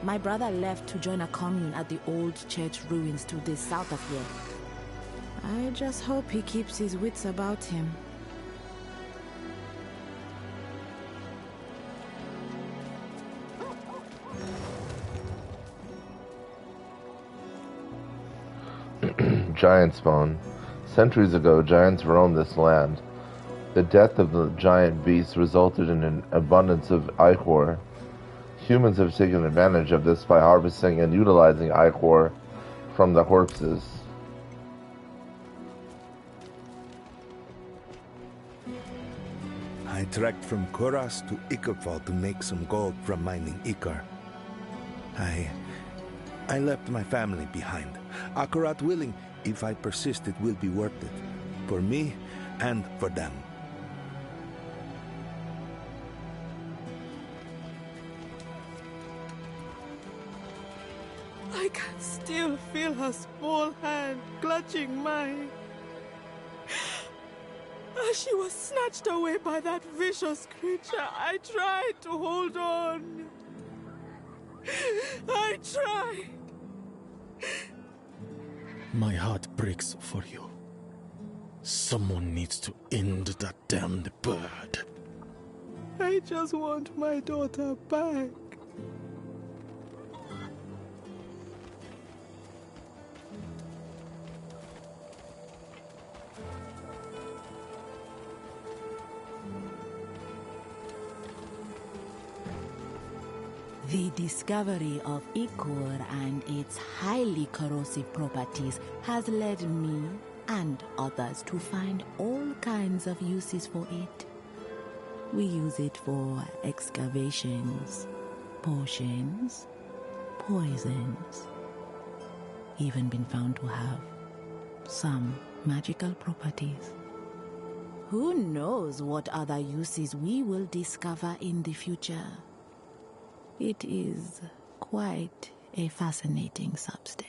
My brother left to join a commune at the old church ruins to the south of here. I just hope he keeps his wits about him. Giant spawn. Centuries ago, giants roamed this land. The death of the giant beasts resulted in an abundance of ichor. Humans have taken advantage of this by harvesting and utilizing ichor from the corpses. I trekked from Kurast to Ichorfall to make some gold from mining ichor. I left my family behind. Akarat willing, if I persist, it will be worth it. For me and for them. I can still feel her small hand clutching mine. As she was snatched away by that vicious creature, I tried to hold on. I tried. My heart breaks for you. Someone needs to end that damned bird. I just want my daughter back. The discovery of ichor and its highly corrosive properties has led me and others to find all kinds of uses for it. We use it for excavations, potions, poisons. Even been found to have some magical properties. Who knows what other uses we will discover in the future? It is quite a fascinating substance.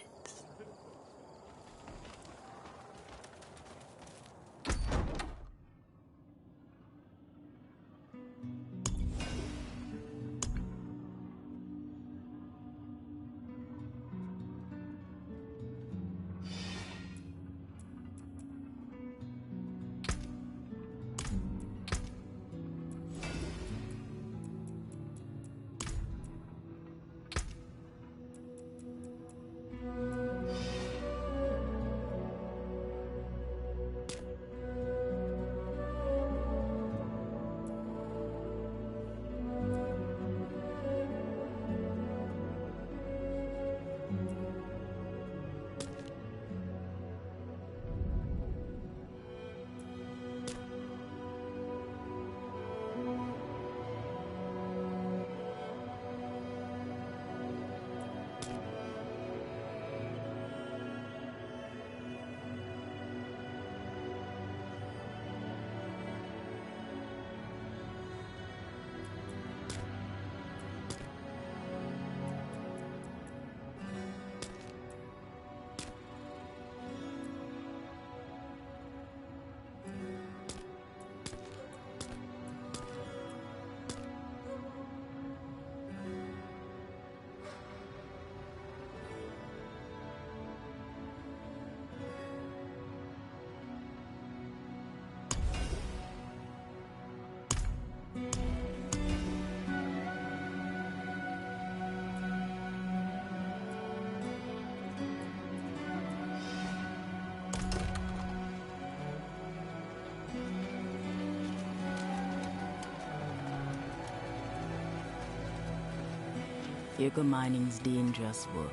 Ichor mining's dangerous work.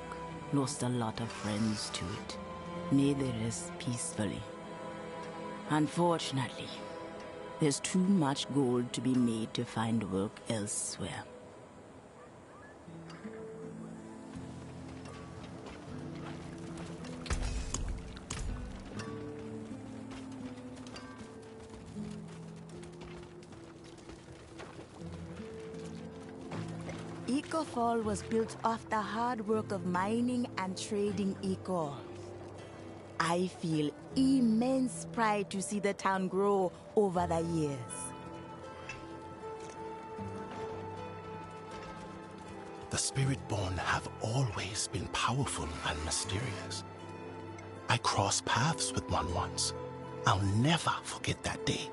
Lost a lot of friends to it. May they rest peacefully. Unfortunately, there's too much gold to be made to find work elsewhere. Ichorfall was built off the hard work of mining and trading ichor. I feel immense pride to see the town grow over the years. The Spiritborn have always been powerful and mysterious. I crossed paths with one once. I'll never forget that day.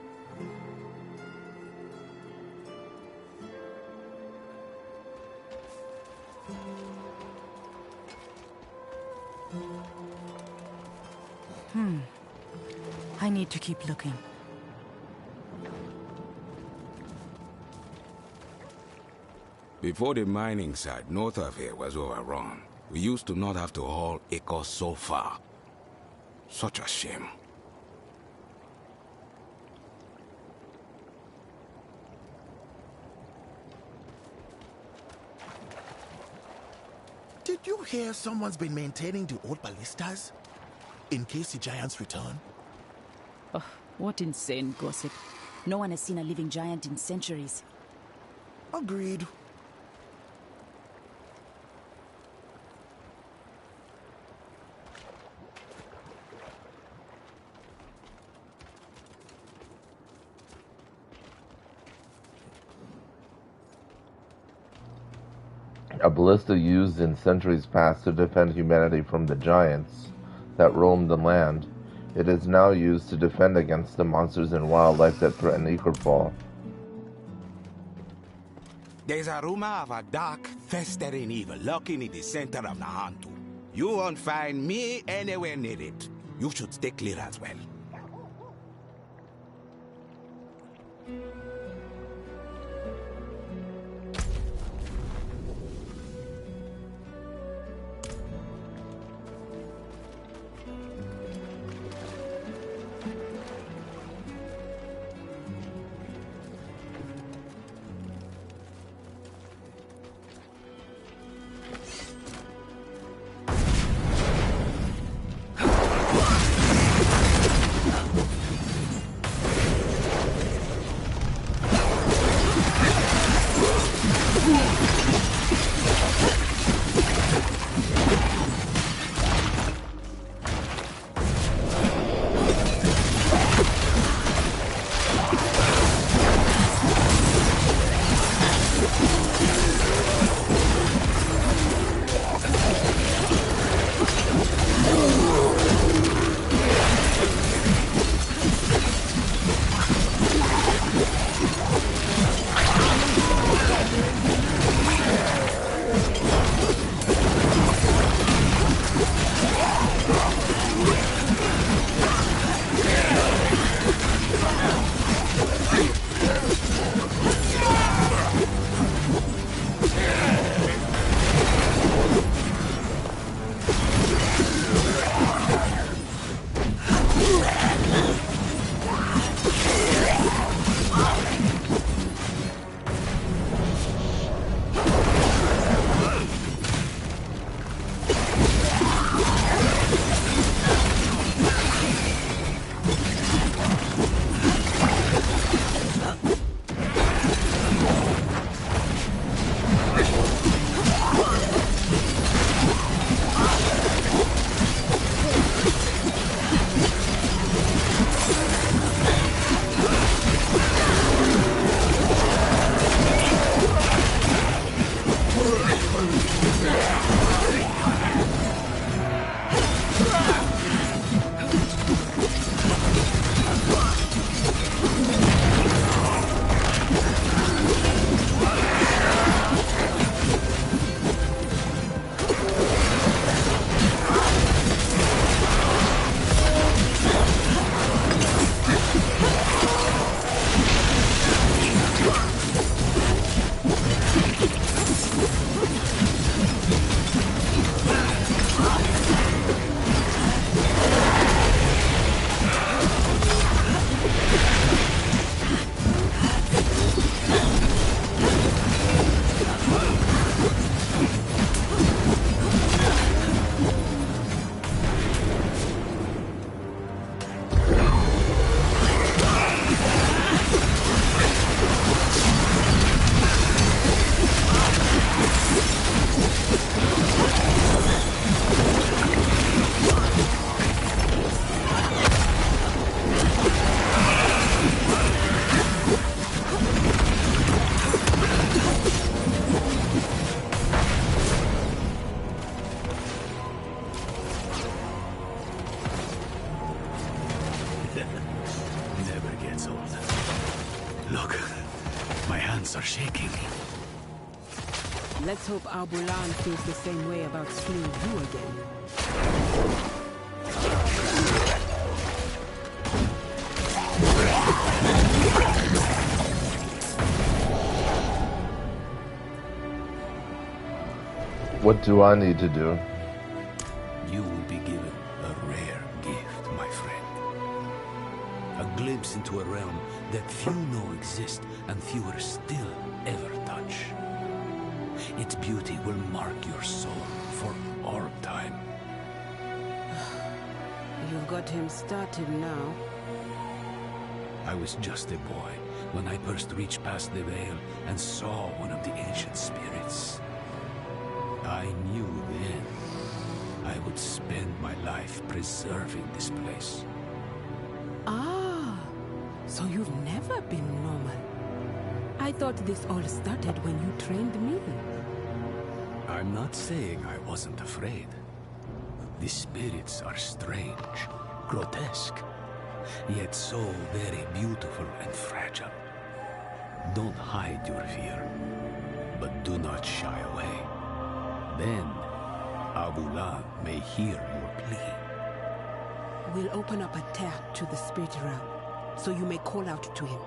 I need to keep looking. Before the mining site north of here was overrun, we used to not have to haul ichor so far. Such a shame. Did you hear someone's been maintaining the old ballistas? In case the giants return? Oh, what insane gossip. No one has seen a living giant in centuries. Agreed. A ballista used in centuries past to defend humanity from the giants that roamed the land. It is now used to defend against the monsters and wildlife that threaten Ichorfall. There's a rumor of a dark, festering evil lurking in the center of Nahantu. You won't find me anywhere near it. You should stay clear as well. hands are shaking. Let's hope Albulan feels the same way about seeing you again. What do I need to do? You will be given a rare gift, my friend. A glimpse into a realm that few know exist and fewer still ever touch. Its beauty will mark your soul for all time. You've got him started now. I was just a boy when I first reached past the veil and saw one of the ancient spirits. I knew then I would spend my life preserving this place. Ah, so you've never been normal. I thought this all started when you trained me. I'm not saying I wasn't afraid. The spirits are strange, grotesque, yet so very beautiful and fragile. Don't hide your fear, but do not shy away. Then, Abulan may hear your plea. We'll open up a tear to the spirit realm, so you may call out to him.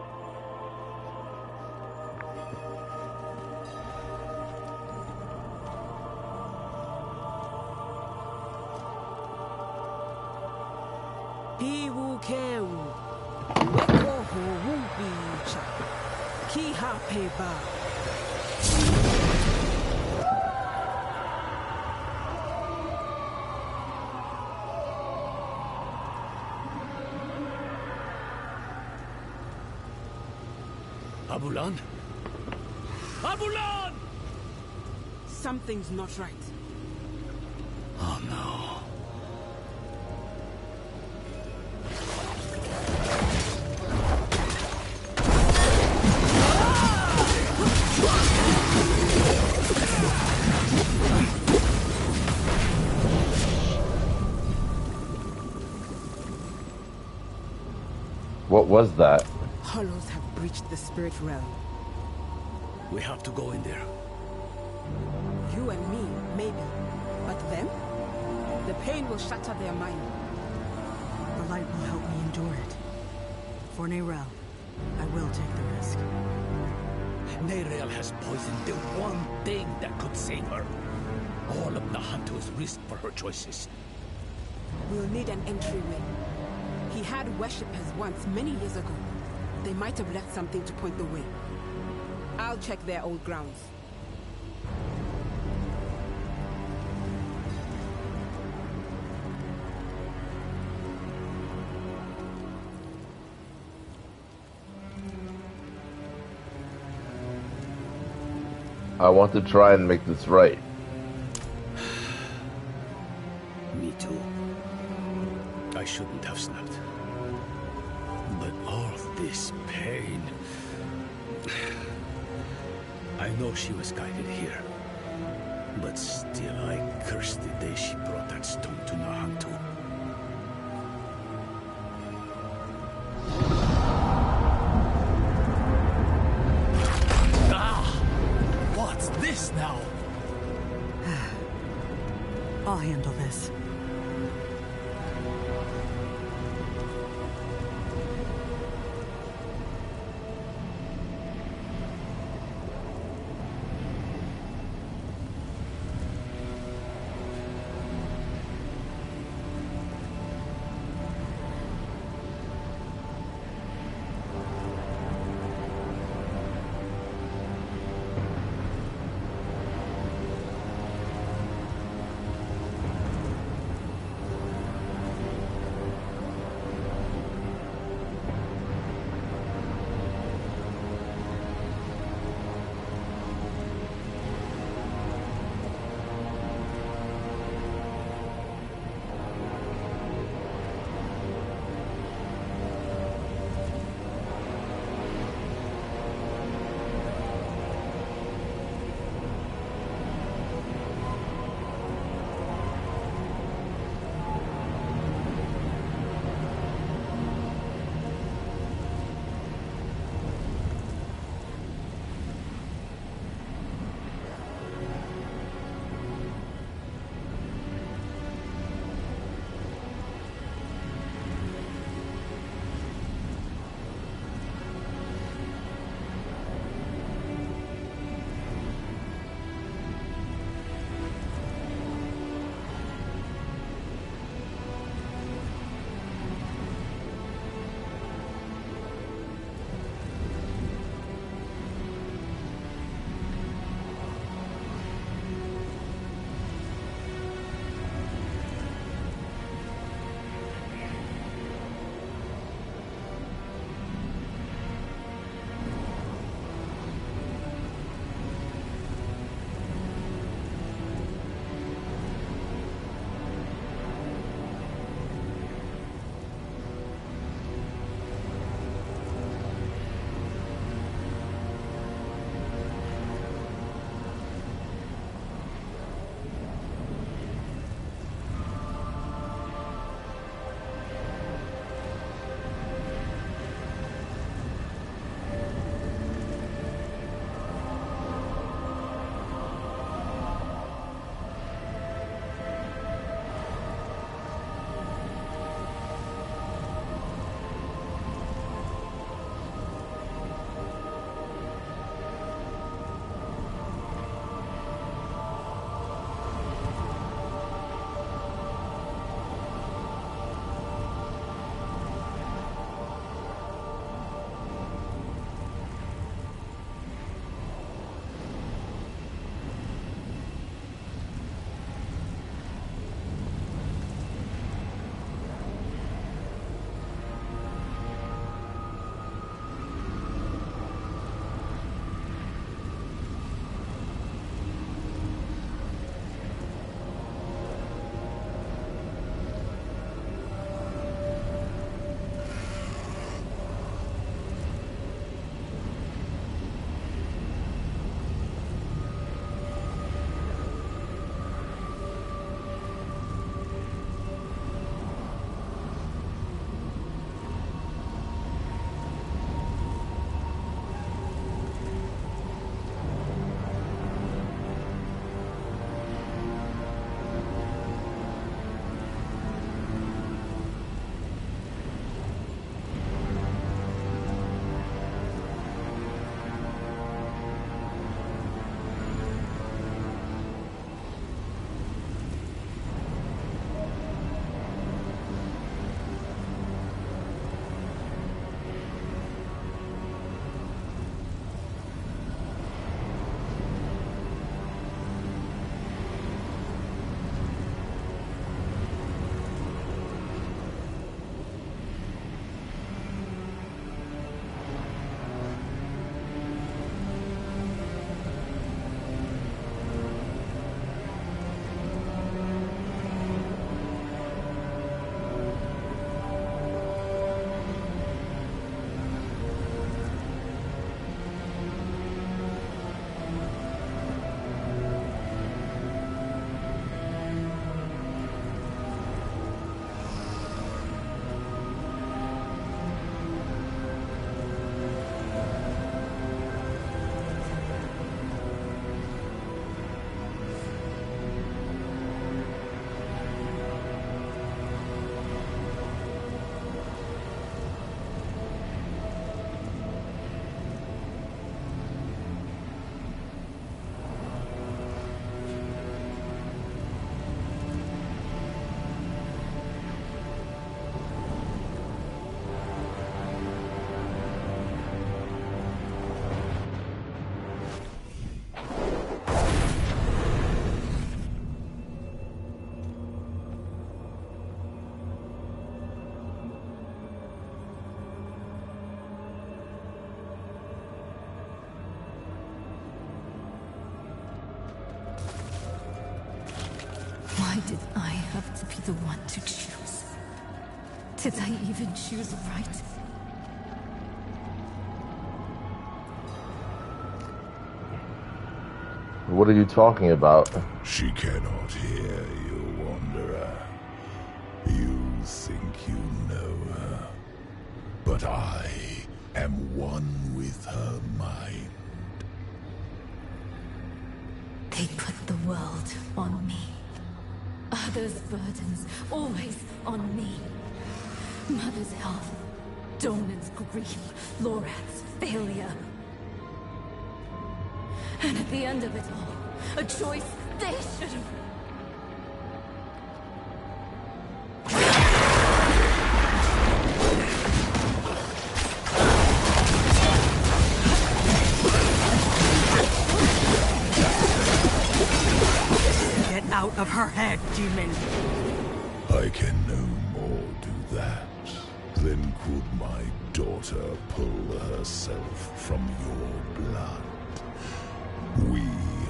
Piwukeu, Wekoho Wubicha, Kihapeba. Abulan? Abulan! Something's not right. Oh no. What was that? Hollows have breached the spirit realm. We have to go in there. You and me, maybe. But them? The pain will shatter their mind. The light will help me endure it. For Neyrelle, I will take the risk. Neyrelle has poisoned the one thing that could save her. All of Nahantu's risk for her choices. We'll need an entryway. He had worshippers once, many years ago. They might have left something to point the way. I'll check their old grounds. I want to try and make this right. Me too. I shouldn't have snapped. But all this pain... I know she was guided here. But still, I curse the day she brought that stone to Nahantu. What's this now? I'll handle this. Why did I have to be the one to choose? Did I even choose right? What are you talking about? She cannot hear you, Wanderer. You think you know her, but I am one with her mind. They put the world on me. Others' burdens, always on me. Mother's health, Dornan's grief, Lorath's failure. And at the end of it all, a choice they should have... Get out of her head, demon! I can no more do that than could my daughter pull herself from your blood. We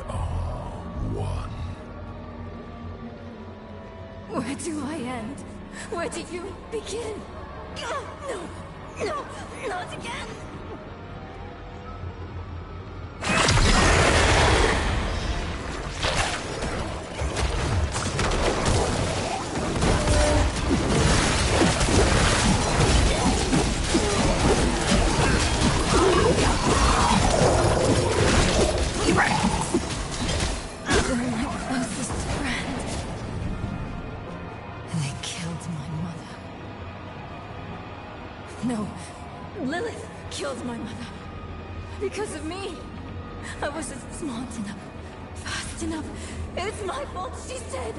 are one. Where do I end? Where do you begin? No! No! Not again! Because of me. I wasn't smart enough, fast enough. It's my fault, she said.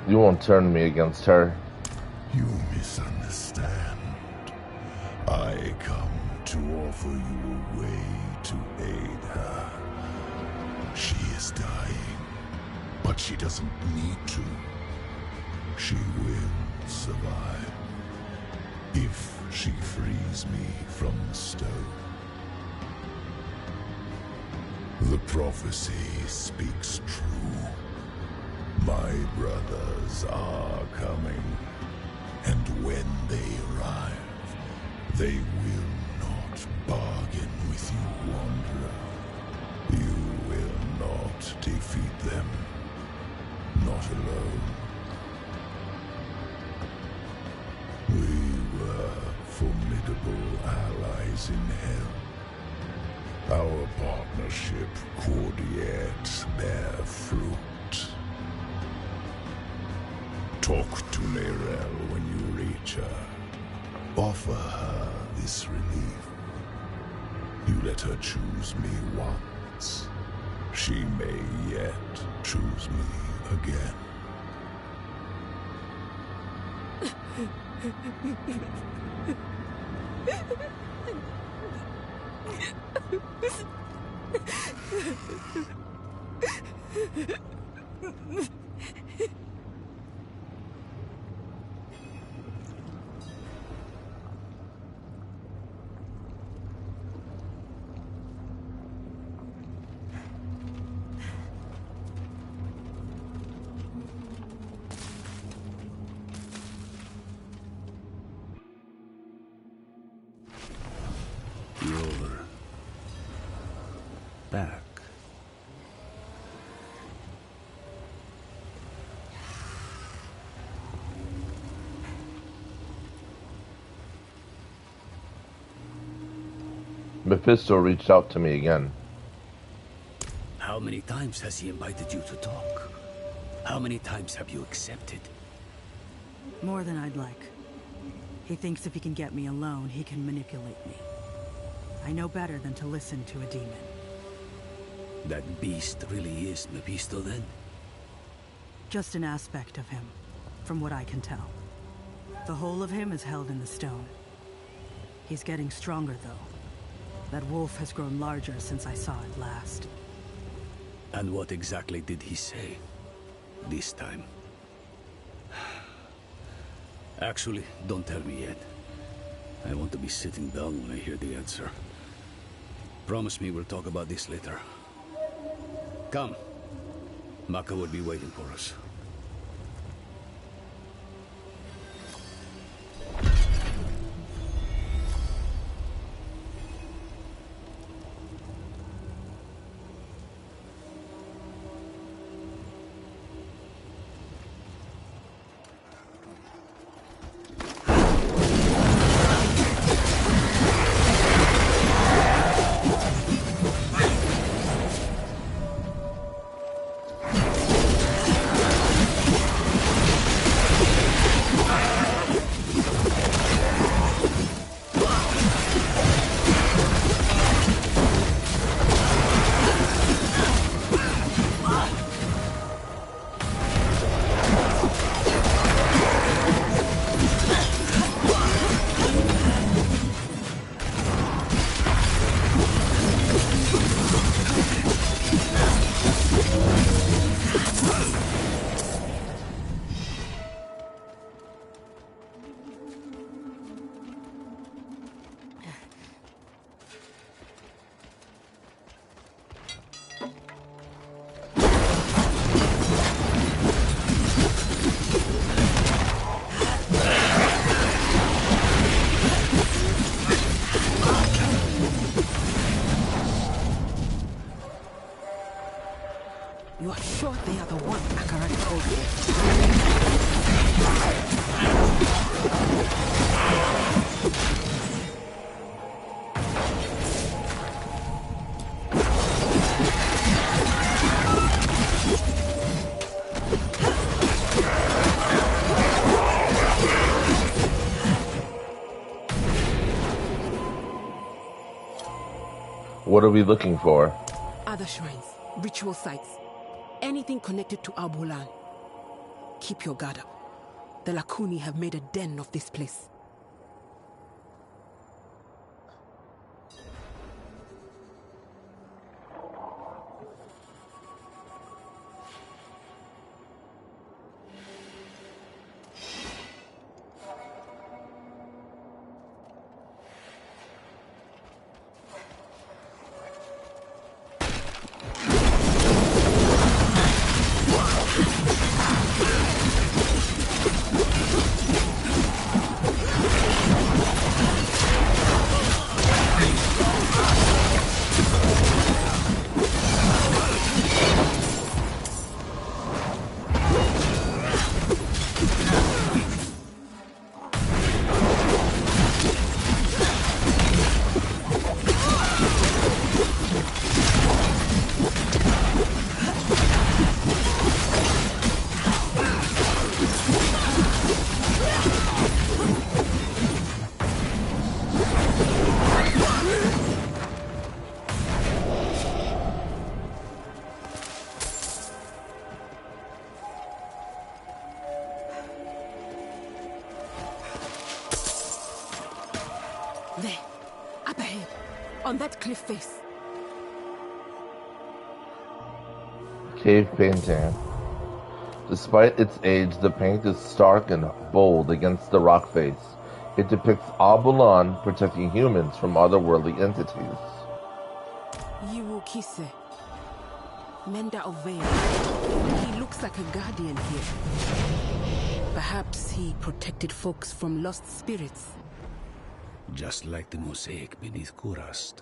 You won't turn me against her. You misunderstand. I come to offer you a way to aid her. She is dying, but she doesn't need to. She will survive if she frees me from the stone. The prophecy speaks true. My brothers are coming, and when they arrive, they will not bargain with you, Wanderer. You will not defeat them, not alone. We were formidable allies in hell. Our partnership could yet bear fruit. Talk to Neyrelle when you reach her. Offer her this relief. You let her choose me once. She may yet choose me again. You're back. Mephisto reached out to me again. How many times has he invited you to talk? How many times have you accepted? More than I'd like. He thinks if he can get me alone, he can manipulate me. I know better than to listen to a demon. That beast really is Mephisto then? Just an aspect of him, from what I can tell. The whole of him is held in the stone. He's getting stronger, though. That wolf has grown larger since I saw it last. And what exactly did he say this time? Actually, don't tell me yet. I want to be sitting down when I hear the answer. Promise me we'll talk about this later. Come. Maka will be waiting for us. You are sure they are the ones Akarat told you? What are we looking for? Other shrines, ritual sites, anything connected to Albolan. Keep your guard up. The Lakuni have made a den of this place. There, up ahead, on that cliff face. Cave painting. Despite its age, the paint is stark and bold against the rock face. It depicts Albolan protecting humans from otherworldly entities. Yiwu Kise, Mender of Veil. He looks like a guardian here. Perhaps he protected folks from lost spirits. Just like the mosaic beneath Kurast.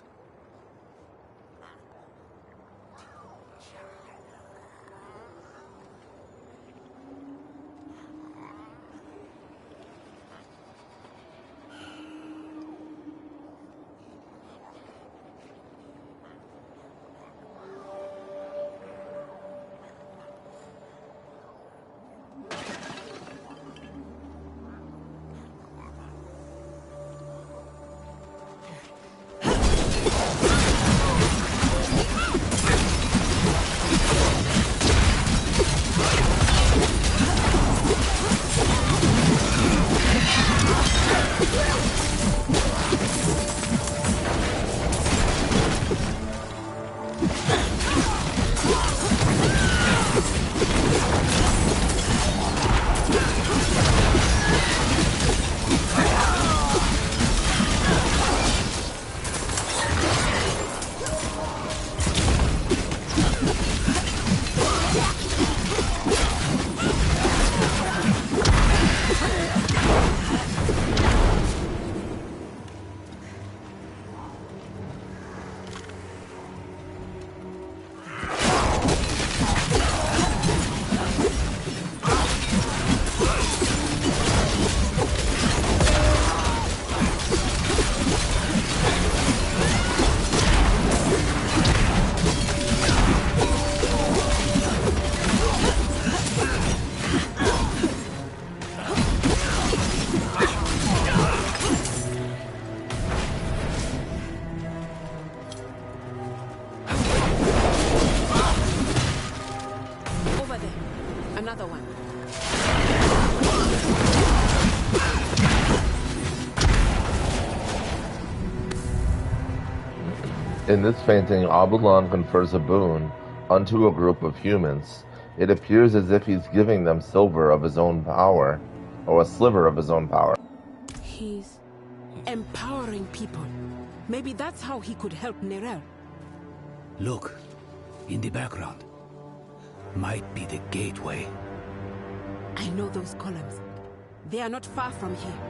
In this painting, Abulon confers a boon unto a group of humans. It appears as if he's giving them silver of his own power, or a sliver of his own power. He's empowering people. Maybe that's how he could help Nerel. Look, in the background. Might be the gateway. I know those columns. They are not far from here.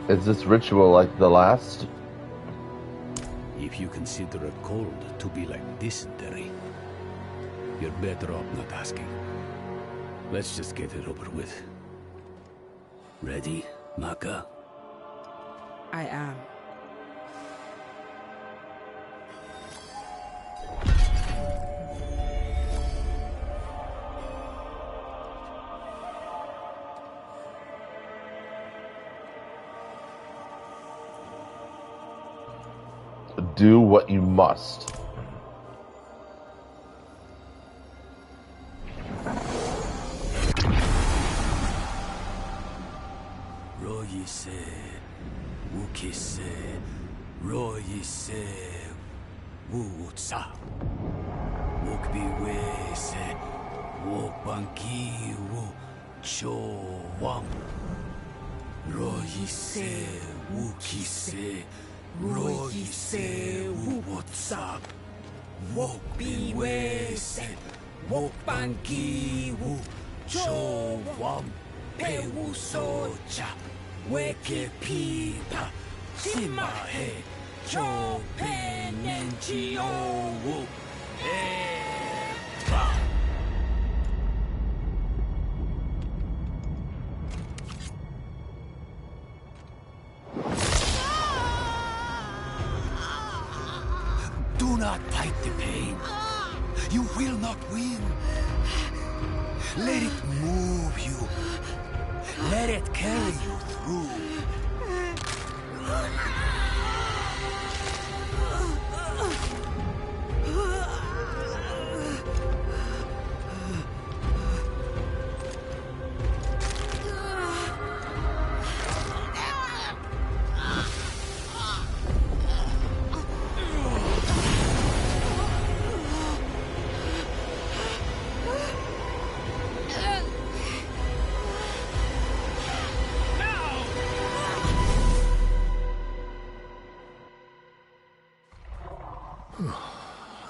Is this ritual like the last? If you consider a cold to be like dysentery, you're better off not asking. Let's just get it over with. Ready, Maka? I am. Do what you must. Royise, Wukise, Royise, Wutsa, Wukbiwese, Wokbanki, Chowam, Royise, Wukise. Royise Wutsa Wokbiwese Wokbanki Chowam Pewusocha Weke Pita Simahe Chopenenchi Owu Eva. Do not fight the pain. You will not win. Let it move you. Let it carry you through.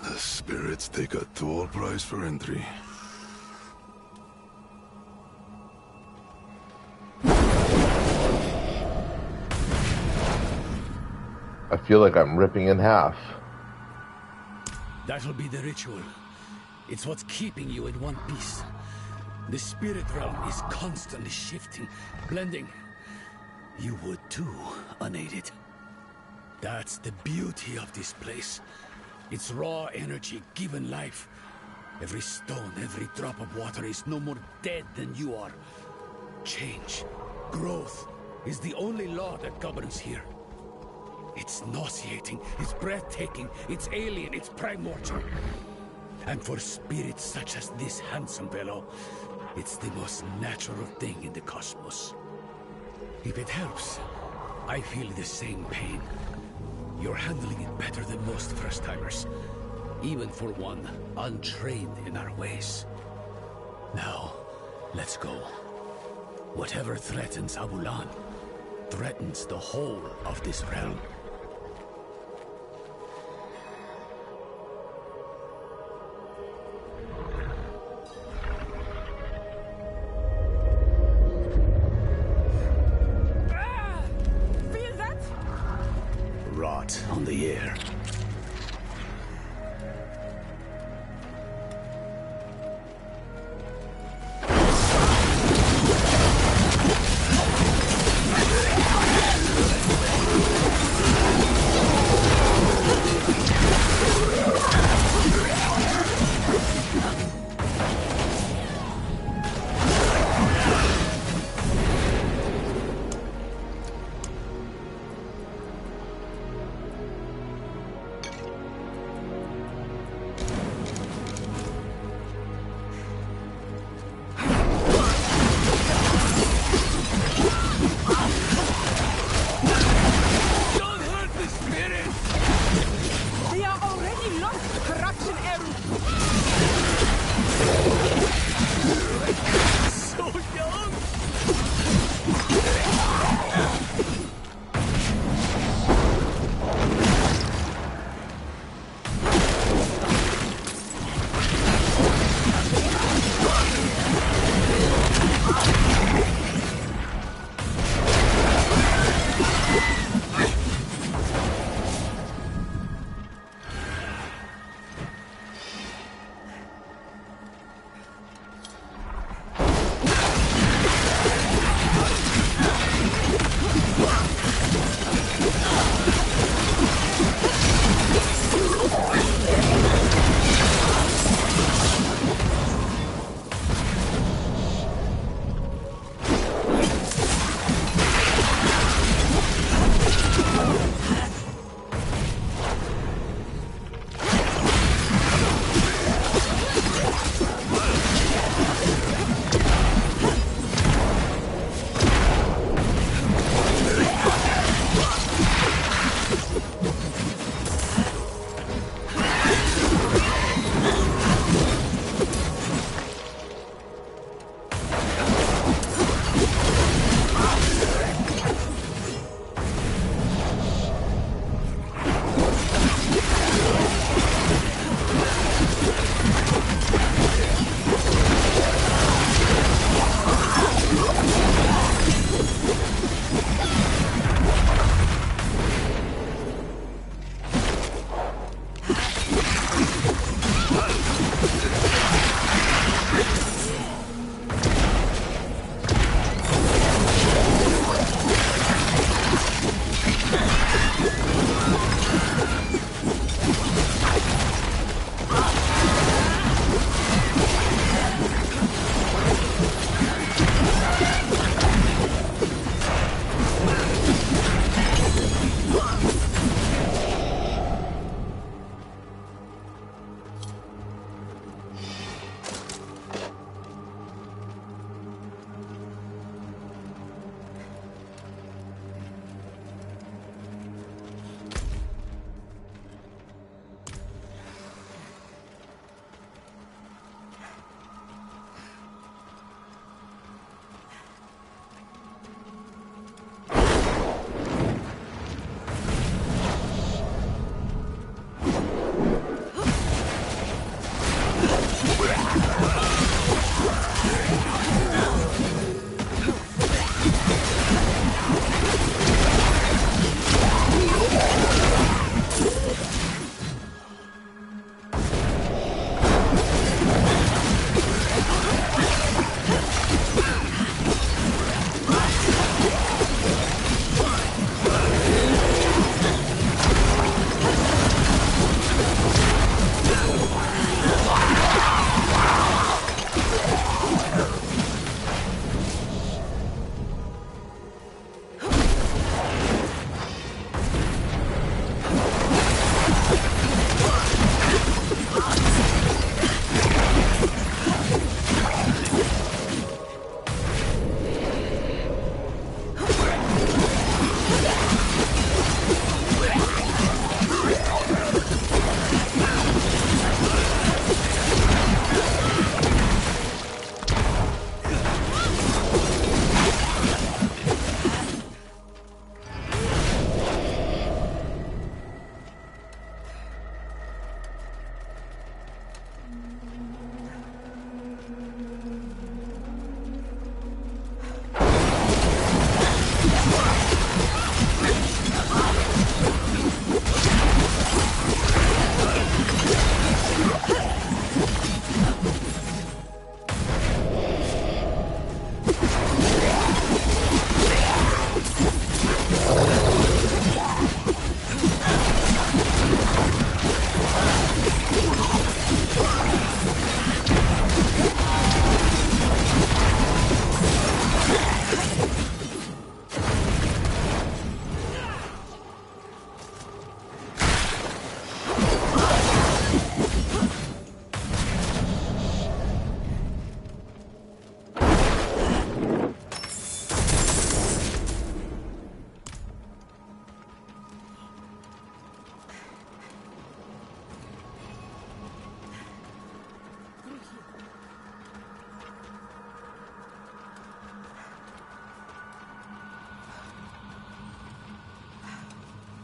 The spirits take a tall price for entry. I feel like I'm ripping in half. That'll be the ritual. It's what's keeping you in one piece. The spirit realm is constantly shifting, blending. You would too, unaided. That's the beauty of this place. It's raw energy given life. Every stone, every drop of water is no more dead than you are. Change, growth, is the only law that governs here. It's nauseating, it's breathtaking, it's alien, it's primordial. And for spirits such as this handsome fellow, it's the most natural thing in the cosmos. If it helps, I feel the same pain. You're handling it better than most first-timers, even for one untrained in our ways. Now, let's go. Whatever threatens Abulan, threatens the whole of this realm. Feel that? Rot on the air.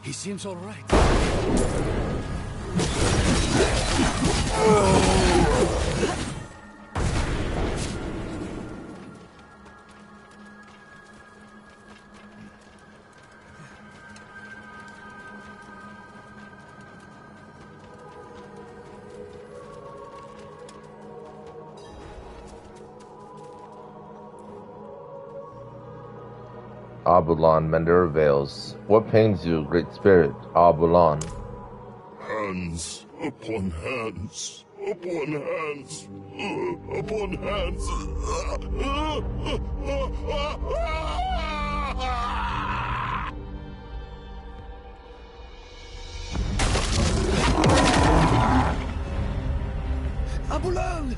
He seems all right. Abulan, mender of veils. What pains you, great spirit, Abulan? Hands upon hands, upon hands, upon hands. Abulan!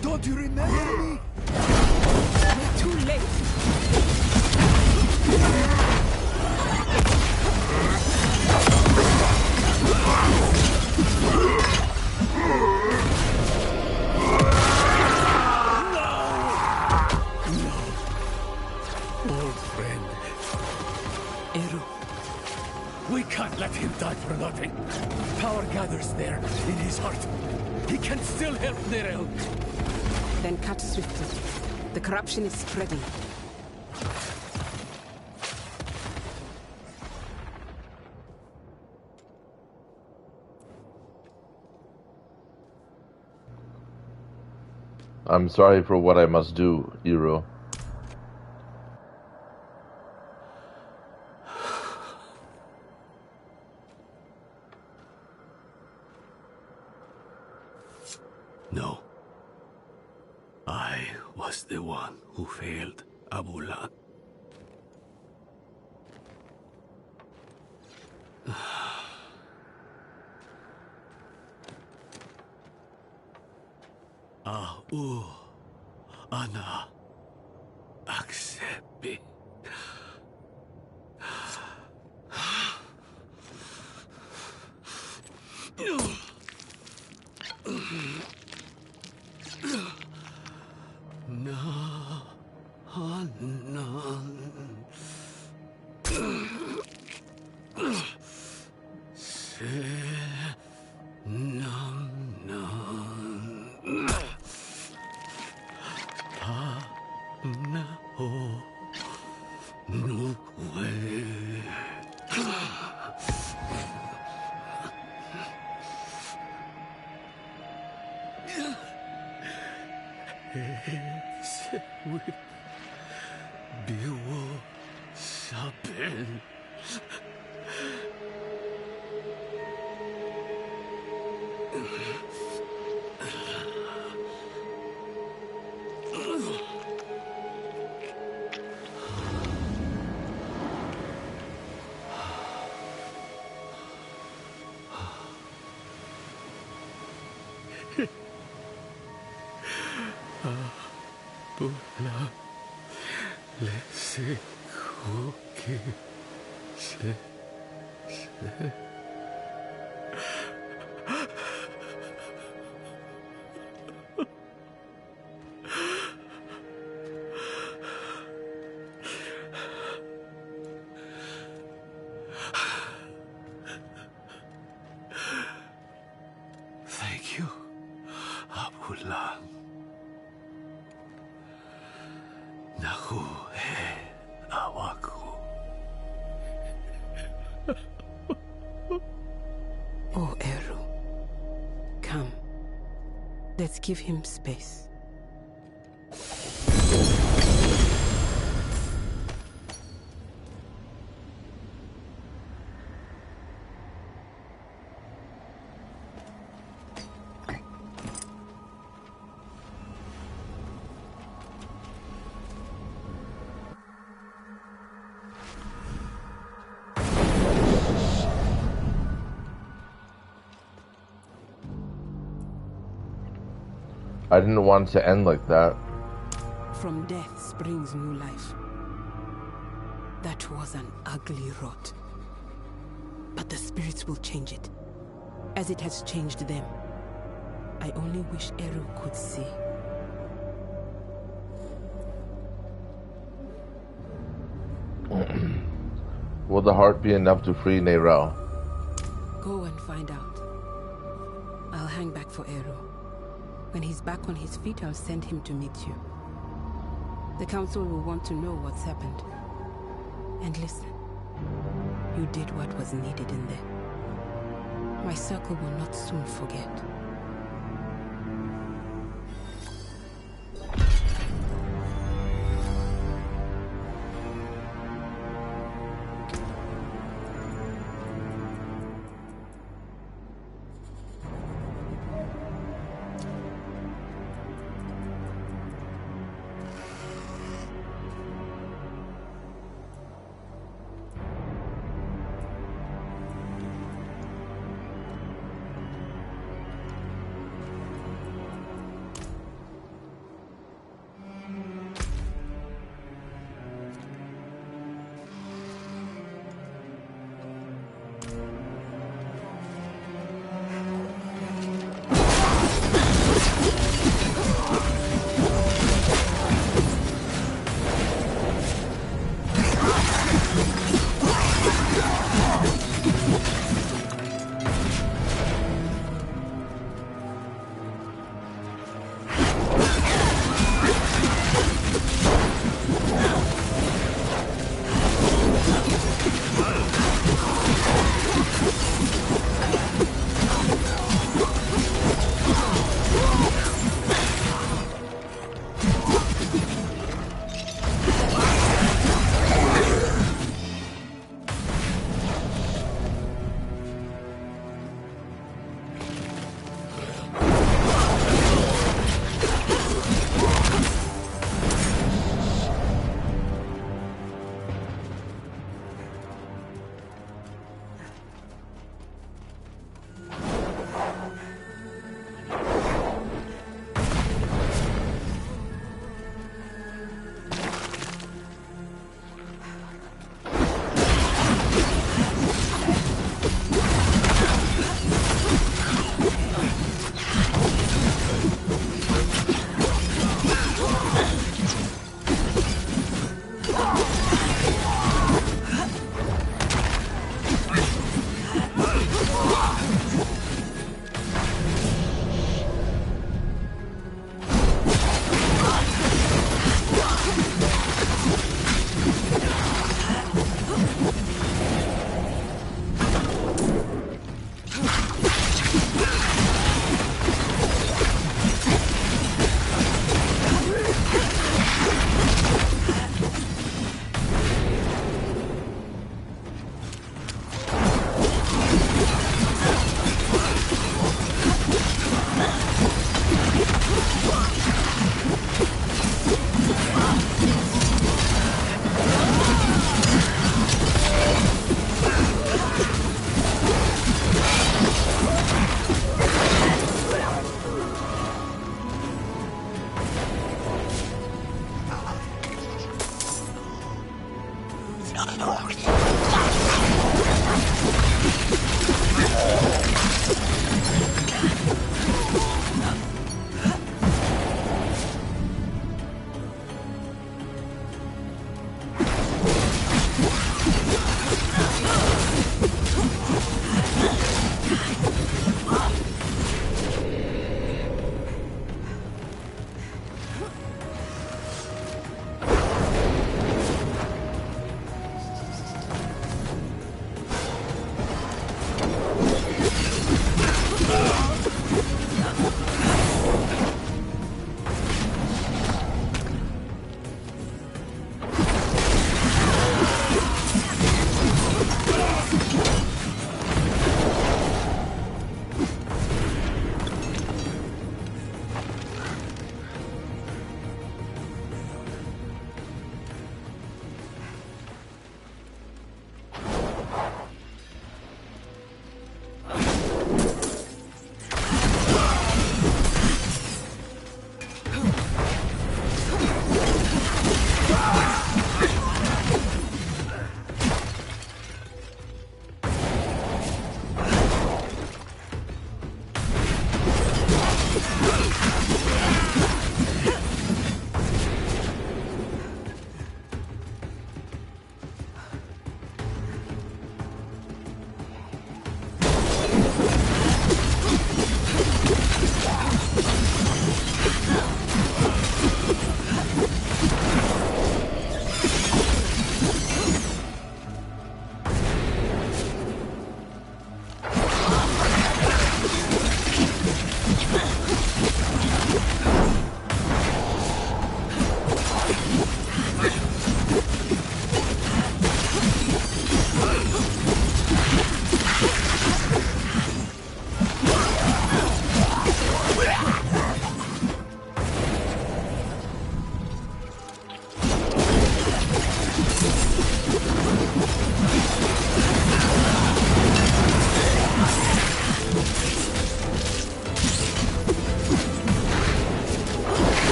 Don't you remember me? You're too late. Old friend. Eru. We can't let him die for nothing. Power gathers there, in his heart. He can still help Nerel. Then cut swiftly. The corruption is spreading. I'm sorry for what I must do, Eru. No. I was the one who failed Abulan. Ana accept me. Thank you, Abulan. Naku awaku. Oh, Eru. Come. Let's give him space. I didn't want it to end like that. From death springs new life. That was an ugly rot. But the spirits will change it, as it has changed them. I only wish Eru could see. Will the heart be enough to free Neyrel? Go and find out. I'll hang back for Eru. When he's back on his feet, I'll send him to meet you. The council will want to know what's happened. And listen, you did what was needed in there. My circle will not soon forget.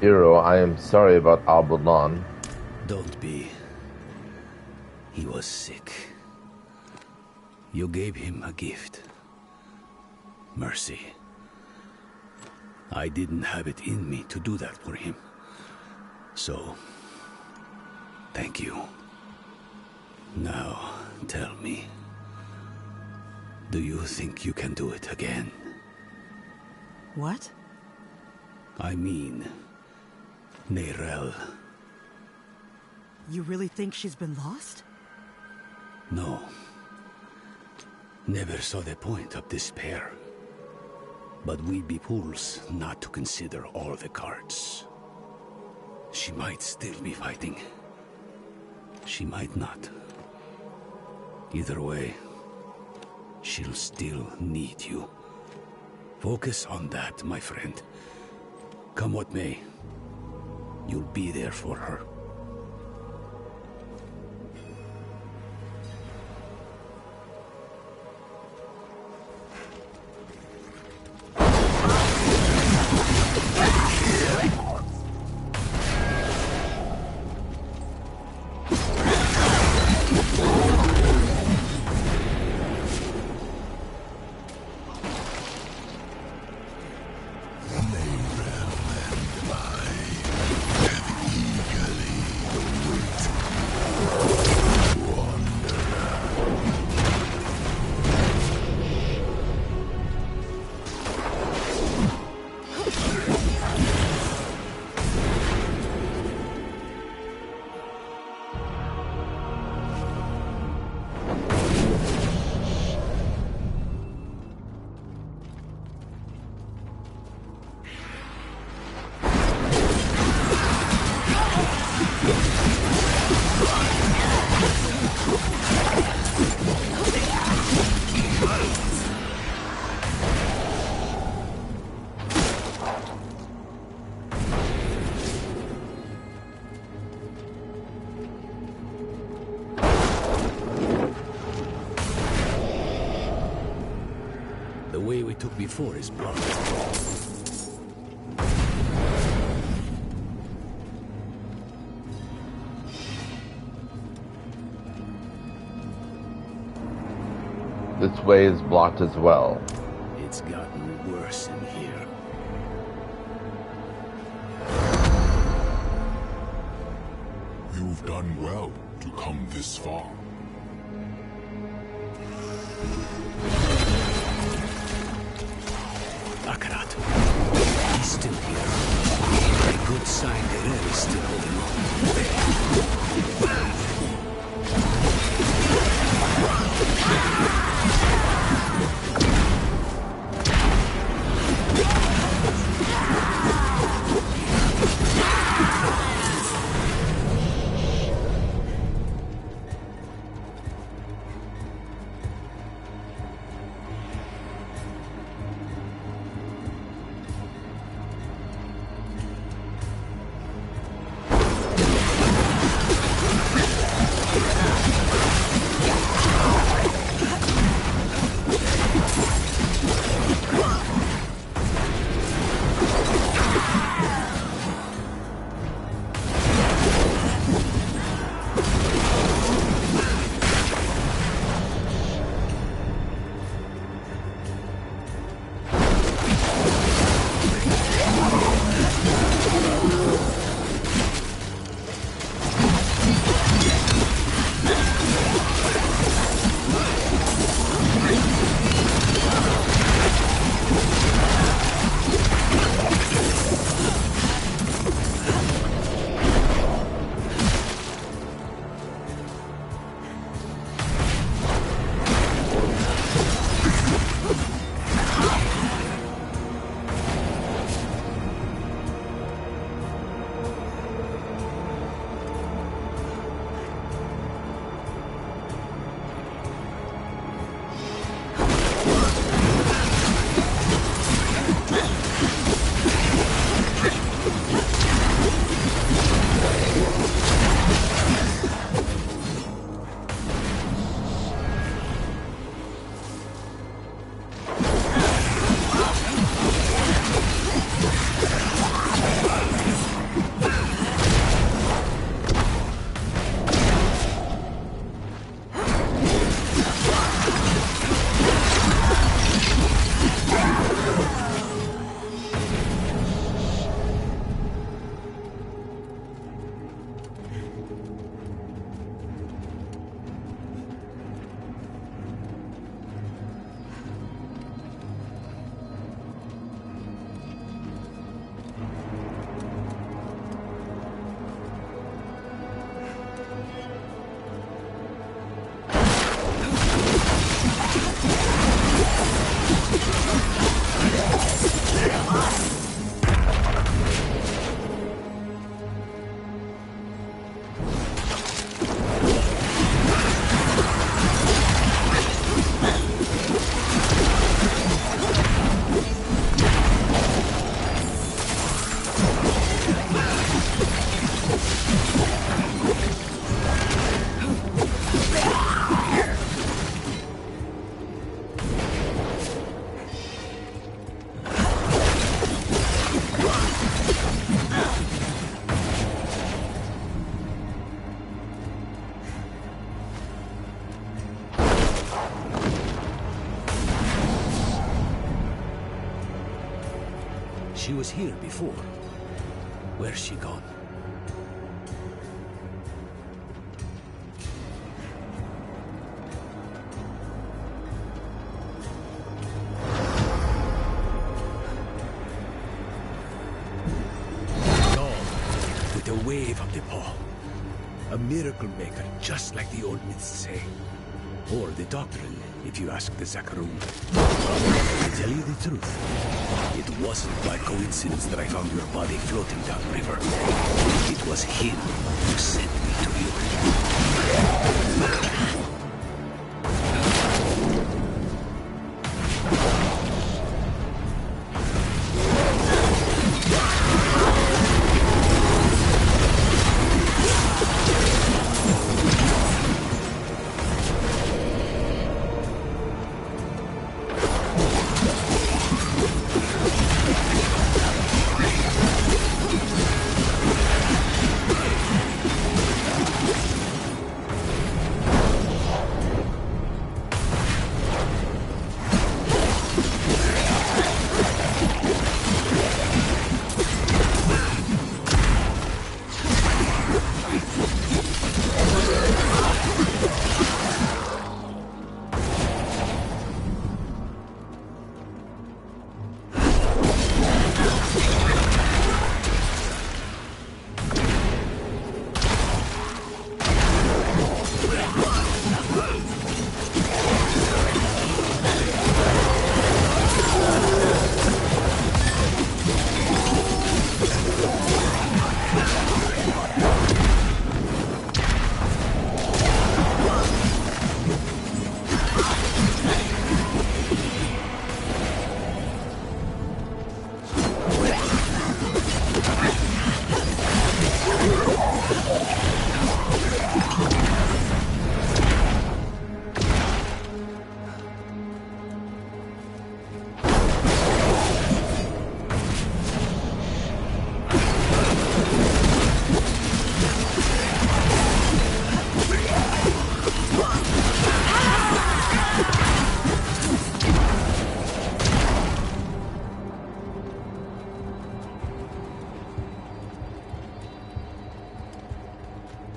Hero, I am sorry about Abaddon. Don't be. He was sick. You gave him a gift. Mercy. I didn't have it in me to do that for him. So, thank you. Now, tell me. Do you think you can do it again? What? I mean, Neyrelle. You really think she's been lost? No. Never saw the point of despair. But we'd be fools not to consider all the cards. She might still be fighting. She might not. Either way, she'll still need you. Focus on that, my friend. Come what may, you'll be there for her. The way we took before is blocked. This way is blocked as well. It's gotten worse in here. You've done well to come this far. Akarat. He's still here. A good sign Neyrelle is still holding on. She was here before. Where's she gone? With a wave of the paw. A miracle maker, just like the old myths say. Or the doctrine, if you ask the Zakarum. To tell you the truth, it wasn't by coincidence that I found your body floating downriver. It was him who sent me to you.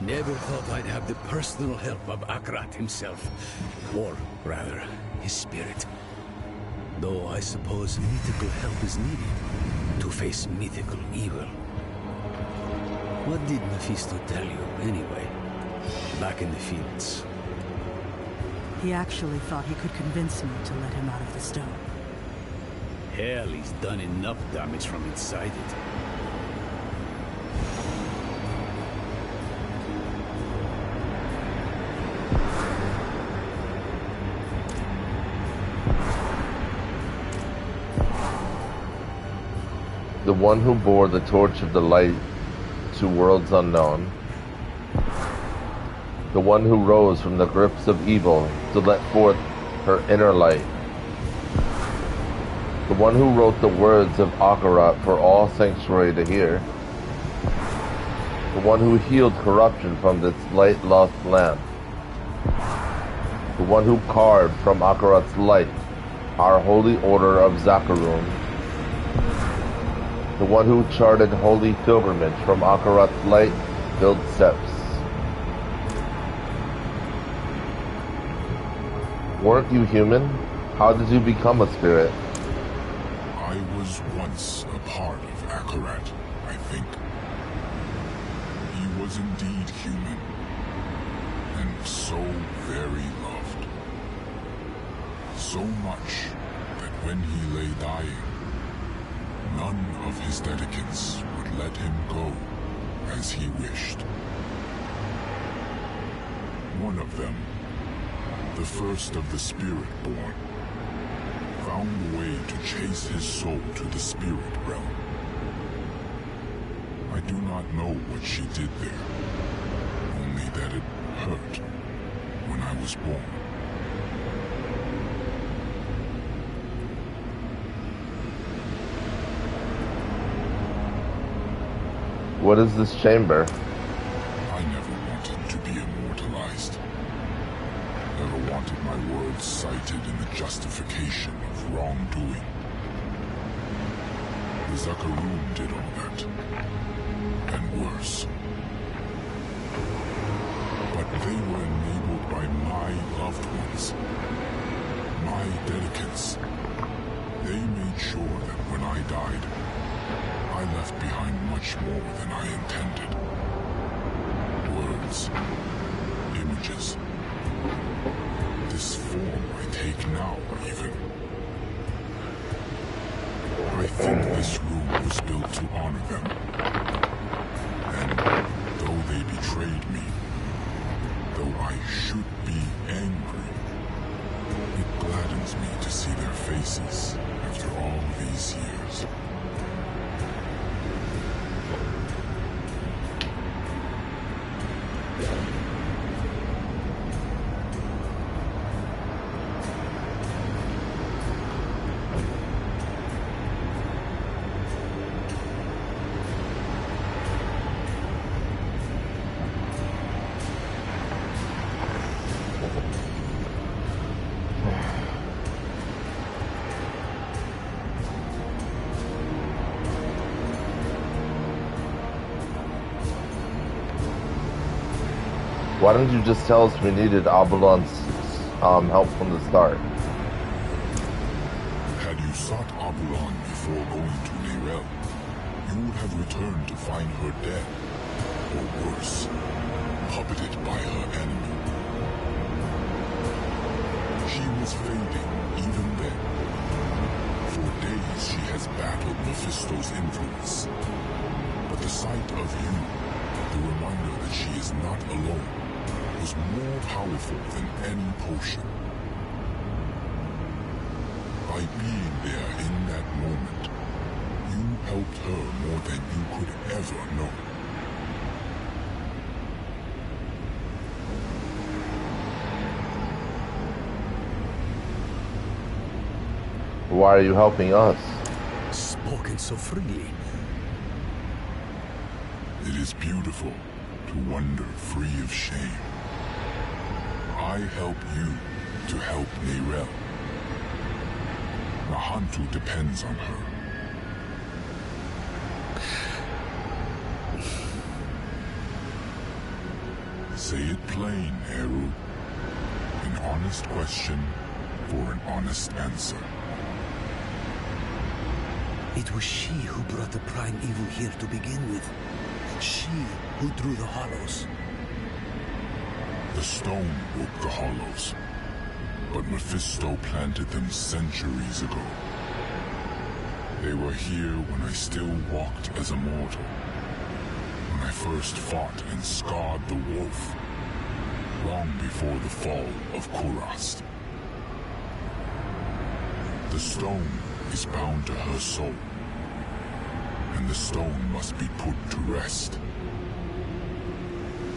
Never thought I'd have the personal help of Akrat himself. Or, rather, his spirit. Though I suppose mythical help is needed to face mythical evil. What did Mephisto tell you, anyway? Back in the fields. He actually thought he could convince me to let him out of the stone. Hell, he's done enough damage from inside it. The one who bore the torch of the light to worlds unknown. The one who rose from the grips of evil to let forth her inner light. The one who wrote the words of Akarat for all sanctuary to hear. The one who healed corruption from this light-lost land. The one who carved from Akarat's light our holy order of Zakarum. The one who charted holy pilgrimage from Akarat's light-filled steps. Weren't you human? How did you become a spirit? I was once a part of Akarat, I think. He was indeed human, and so very loved. So much that when he lay dying, none of his dedicants would let him go as he wished. One of them, the first of the Spirit-born, found a way to chase his soul to the spirit realm. I do not know what she did there, only that it hurt when I was born. What is this chamber? I never wanted to be immortalized. Never wanted my words cited in the justification of wrongdoing. The Zakaroon did all that. And worse. But they were enabled by my loved ones. My dedicants. They made sure that when I died, I left behind much more than I intended. Words. Images. This form I take now, even. I think this room was built to honor them. And though they betrayed me, though I should be angry, it gladdens me to see their faces after all these years. Why didn't you just tell us we needed Abalon's help from the start? Had you sought Abalon before going to Neyrelle, you would have returned to find her dead, or worse, puppeted by her enemy. She was fading even then. For days she has battled Mephisto's influence. But the sight of you, the reminder that she is not alone, was more powerful than any potion. By being there in that moment, you helped her more than you could ever know. Why are you helping us? Spoken so freely. It is beautiful to wander free of shame. I help you to help Neyrelle. Nahantu depends on her. Say it plain, Eru. An honest question for an honest answer. It was she who brought the prime evil here to begin with. She who drew the hollows. The stone broke the hollows, but Mephisto planted them centuries ago. They were here when I still walked as a mortal, when I first fought and scarred the wolf, long before the fall of Kurast. The stone is bound to her soul, and the stone must be put to rest.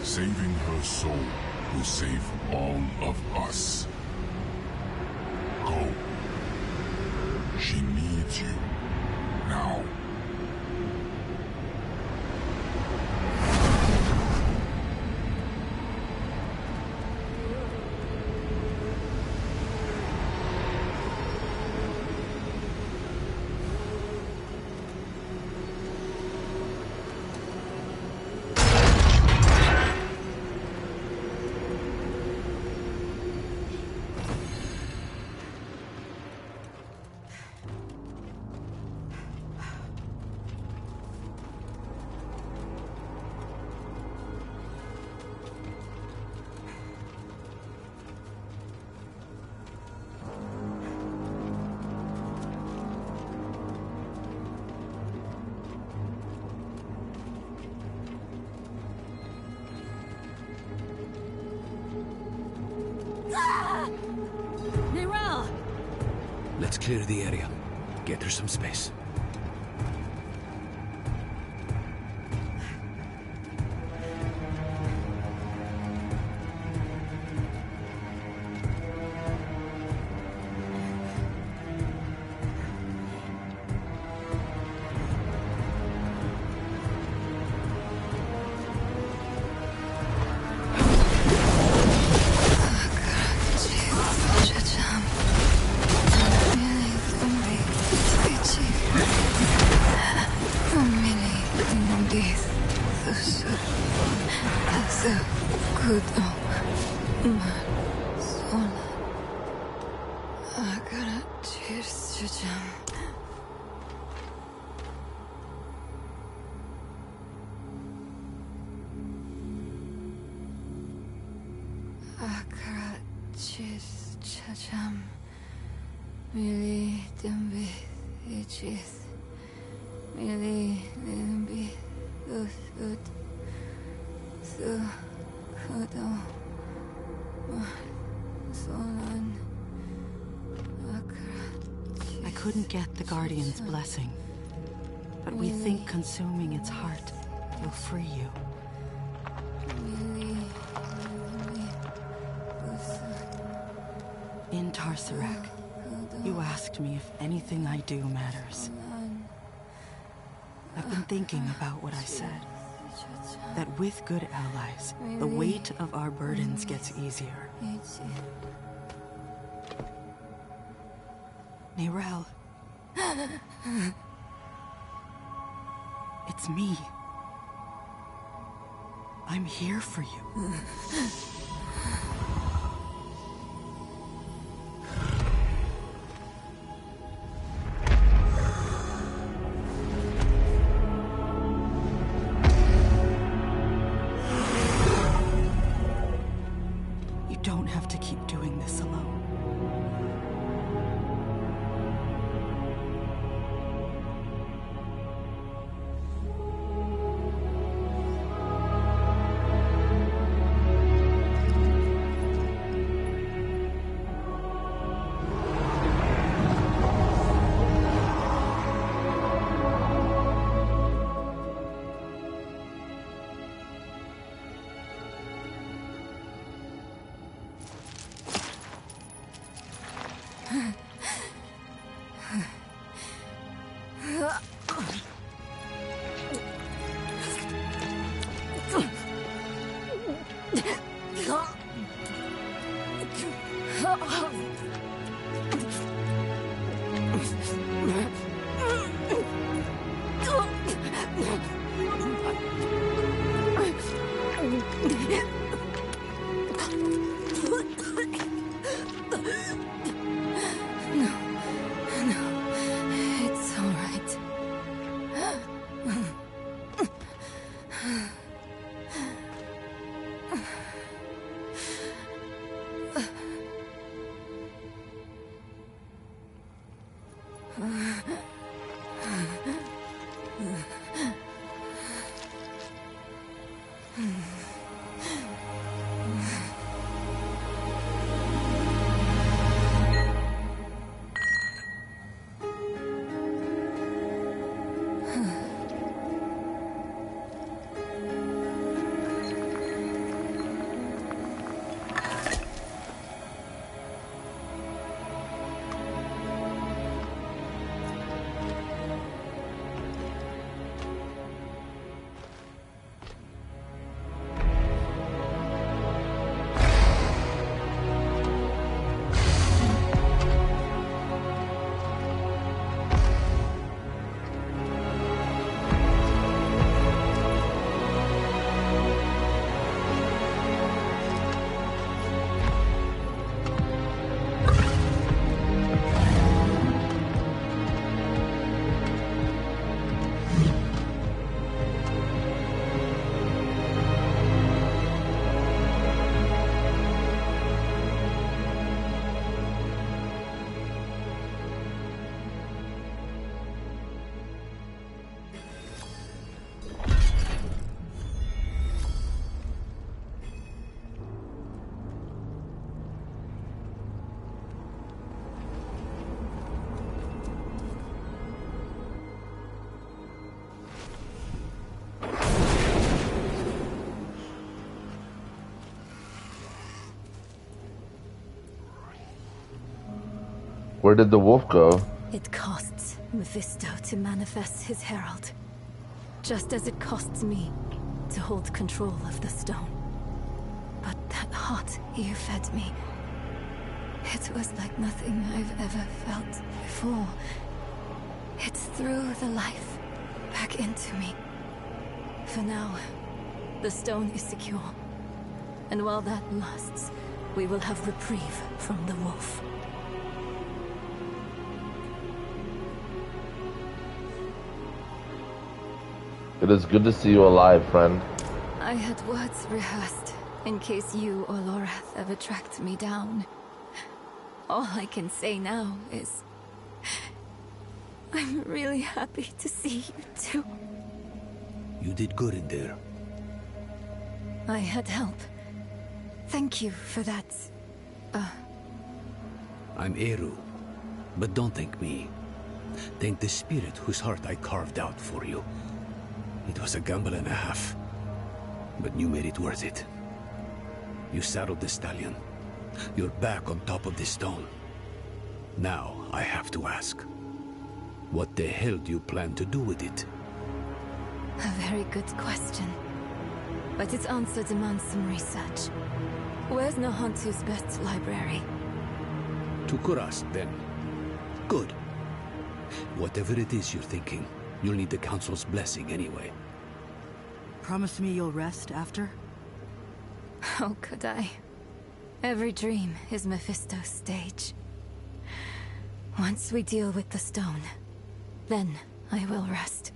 Saving her soul will save all of us. Go. She needs you now. Neyrelle! Let's clear the area. Get her some space. I couldn't get the Guardian's blessing, but we think consuming its heart will free you. In Tarsarak, you asked me if anything I do matters. I've been thinking about what I said. That with good allies, the weight of our burdens gets easier. Neyrelle. It's me. I'm here for you. You don't have to keep doing this alone. Where did the wolf go? It costs Mephisto to manifest his herald, just as it costs me to hold control of the stone. But that heart you fed me, it was like nothing I've ever felt before. It threw the life back into me. For now, the stone is secure, And while that lasts, we will have reprieve from the wolf. It is good to see you alive, friend. I had words rehearsed, in case you or Lorath ever tracked me down. All I can say now is... I'm really happy to see you too. You did good in there. I had help. Thank you for that. I'm Eru, but don't thank me. Thank the spirit whose heart I carved out for you. It was a gamble and a half, but you made it worth it. You saddled the stallion. You're back on top of the stone. Now I have to ask, what the hell do you plan to do with it? A very good question. But its answer demands some research. Where's Nahantu's best library? To Kurast, then. Good. Whatever it is you're thinking, you'll need the Council's blessing anyway. Promise me you'll rest after? How could I? Every dream is Mephisto's stage. Once we deal with the stone, then I will rest.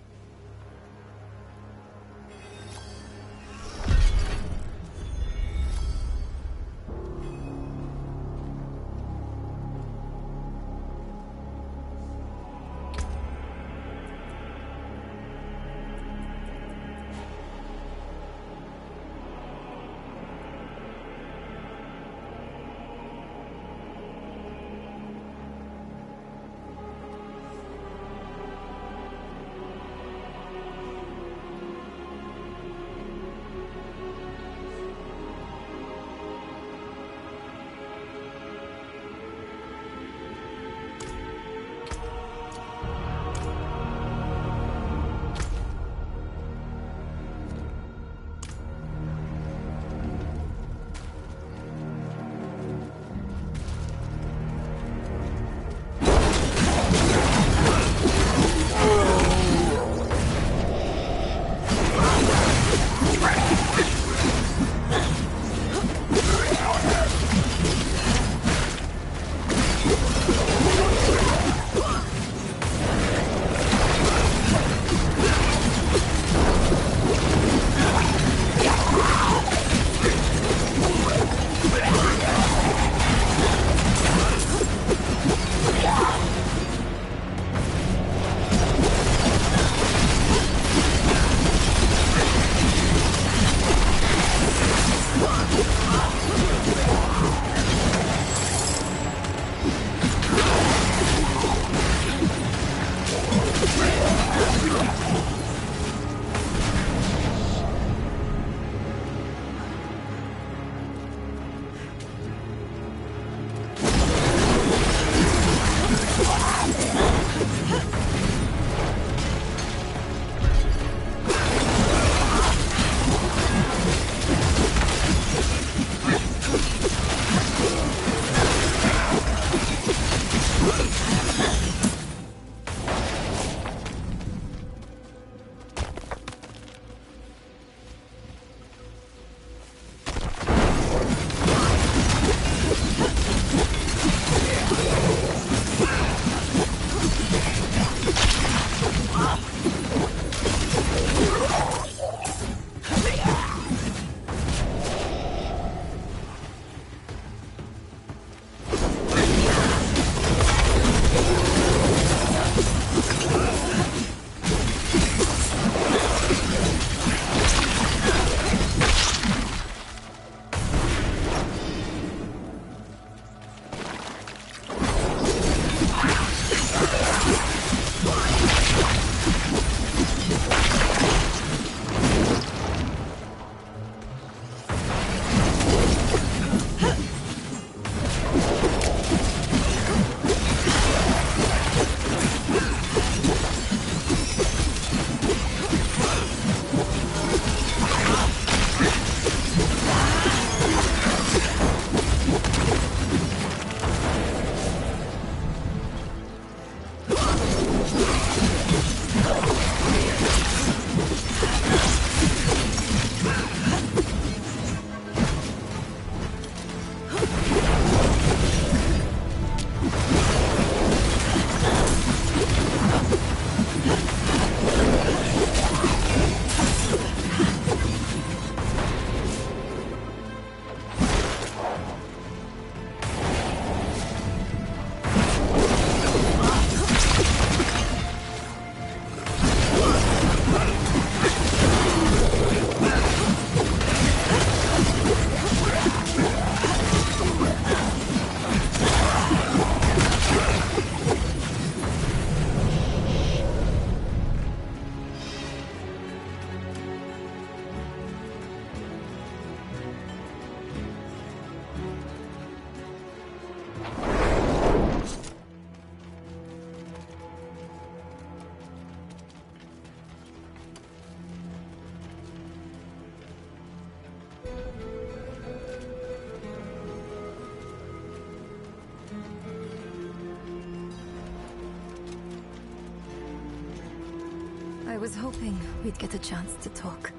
I was hoping we'd get a chance to talk.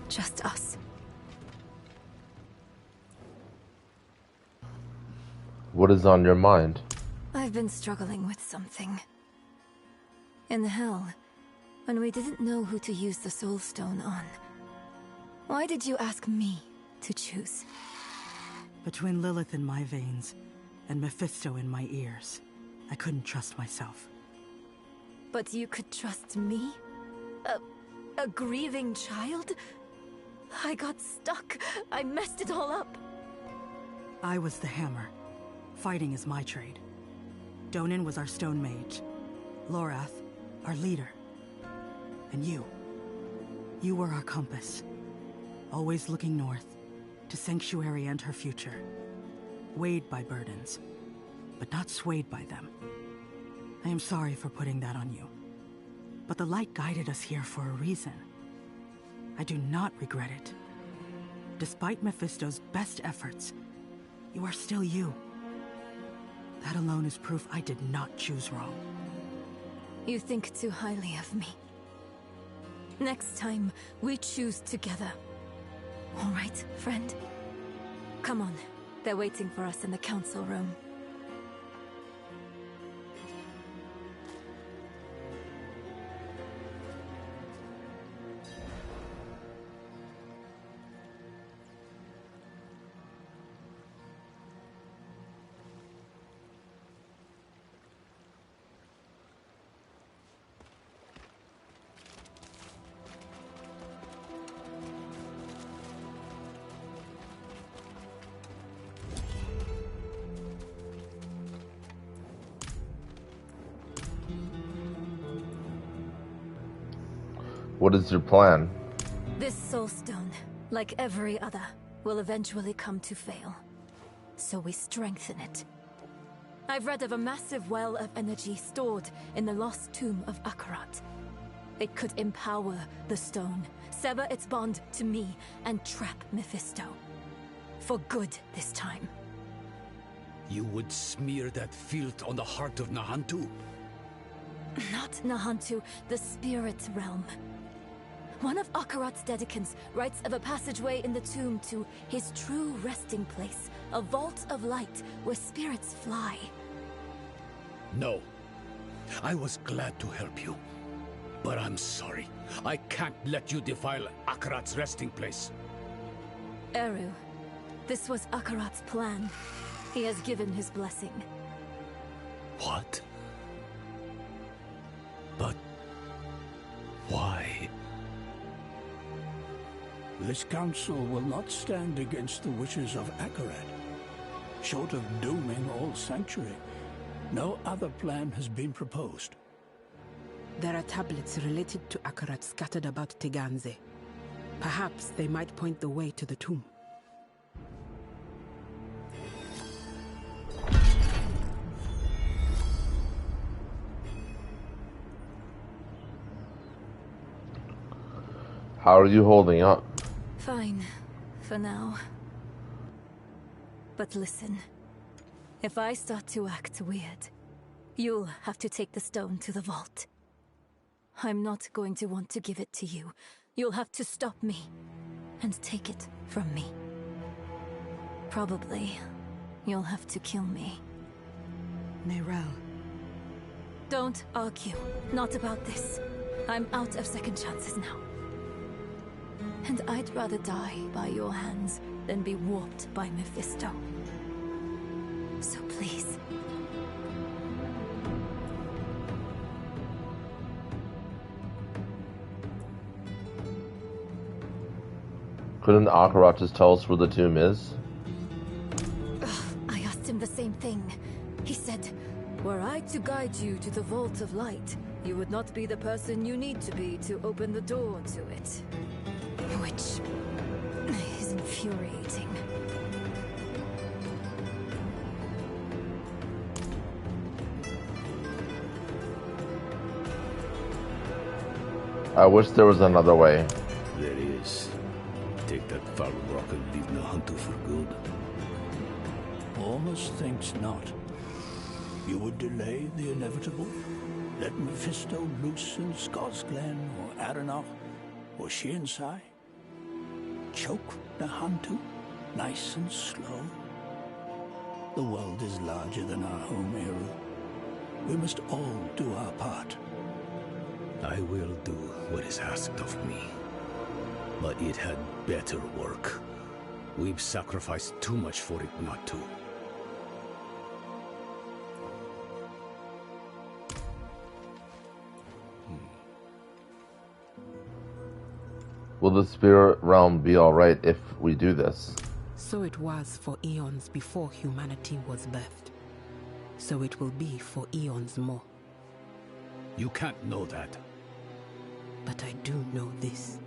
Just us. What is on your mind? I've been struggling with something. In Hell, when we didn't know who to use the Soul Stone on, why did you ask me to choose? Between Lilith in my veins and Mephisto in my ears, I couldn't trust myself. But you could trust me? A grieving child? I got stuck. I messed it all up. I was the hammer. Fighting is my trade. Donan was our stone mage. Lorath, our leader. And you were our compass. Always looking north, to Sanctuary and her future. Weighed by burdens, but not swayed by them. I am sorry for putting that on you. But the light guided us here for a reason. I do not regret it. Despite Mephisto's best efforts, you are still you. That alone is proof I did not choose wrong. You think too highly of me. Next time, we choose together. All right, friend? Come on. They're waiting for us in the council room. What is your plan? This Soul Stone, like every other, will eventually come to fail. So we strengthen it. I've read of a massive well of energy stored in the lost tomb of Akarat. It could empower the stone, sever its bond to me, and trap Mephisto. For good this time. You would smear that filth on the heart of Nahantu? Not Nahantu, the spirit realm. One of Akarat's dedicants writes of a passageway in the tomb to his true resting place, a vault of light where spirits fly. No. I was glad to help you. But I'm sorry. I can't let you defile Akarat's resting place. Eru, this was Akarat's plan. He has given his blessing. What? But why? This council will not stand against the wishes of Akarat. Short of dooming all Sanctuary, no other plan has been proposed. There are tablets related to Akarat scattered about Teganze. Perhaps they might point the way to the tomb. How are you holding up? Fine, for now. But listen, if I start to act weird, you'll have to take the stone to the vault. I'm not going to want to give it to you. You'll have to stop me and take it from me. Probably, you'll have to kill me. Neyrelle. Don't argue. Not about this. I'm out of second chances now. And I'd rather die by your hands than be warped by Mephisto. So please. Couldn't Akarat just tell us where the tomb is? I asked him the same thing. He said, were I to guide you to the Vault of Light, you would not be the person you need to be to open the door to it. Which is infuriating. I wish there was another way. There is. Take that foul rock and leave Nahantu for good. Almost thinks not. You would delay the inevitable? Let Mephisto loose in Skorsglen or Aranach or Shiensai. Choke the Hantu, nice and slow. The world is larger than our home, Eru. We must all do our part. I will do what is asked of me. But it had better work. We've sacrificed too much for it not to. Will the spirit realm be alright if we do this? So it was for eons before humanity was birthed. So it will be for eons more. You can't know that. But I do know this.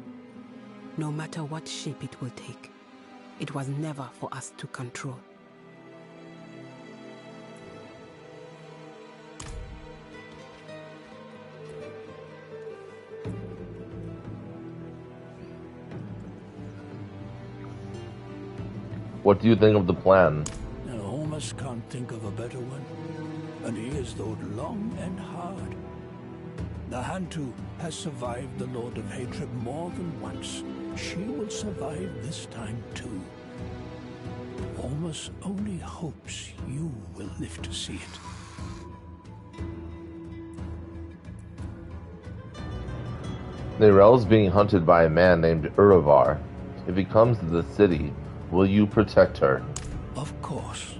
No matter what shape it will take, it was never for us to control. What do you think of the plan? I almost can't think of a better one. And he has thought long and hard. The Hantu has survived the Lord of Hatred more than once. She will survive this time too. Almost only hopes you will live to see it. Nerel's being hunted by a man named Uravar. If he comes to the city, will you protect her? Of course.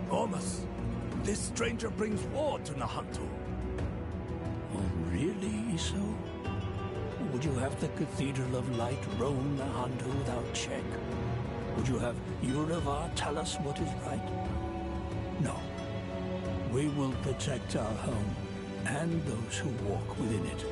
Ormus, this stranger brings war to Nahantu. Oh, really, Iso? Would you have the Cathedral of Light roam Nahantu without check? Would you have Uravar tell us what is right? No. We will protect our home and those who walk within it.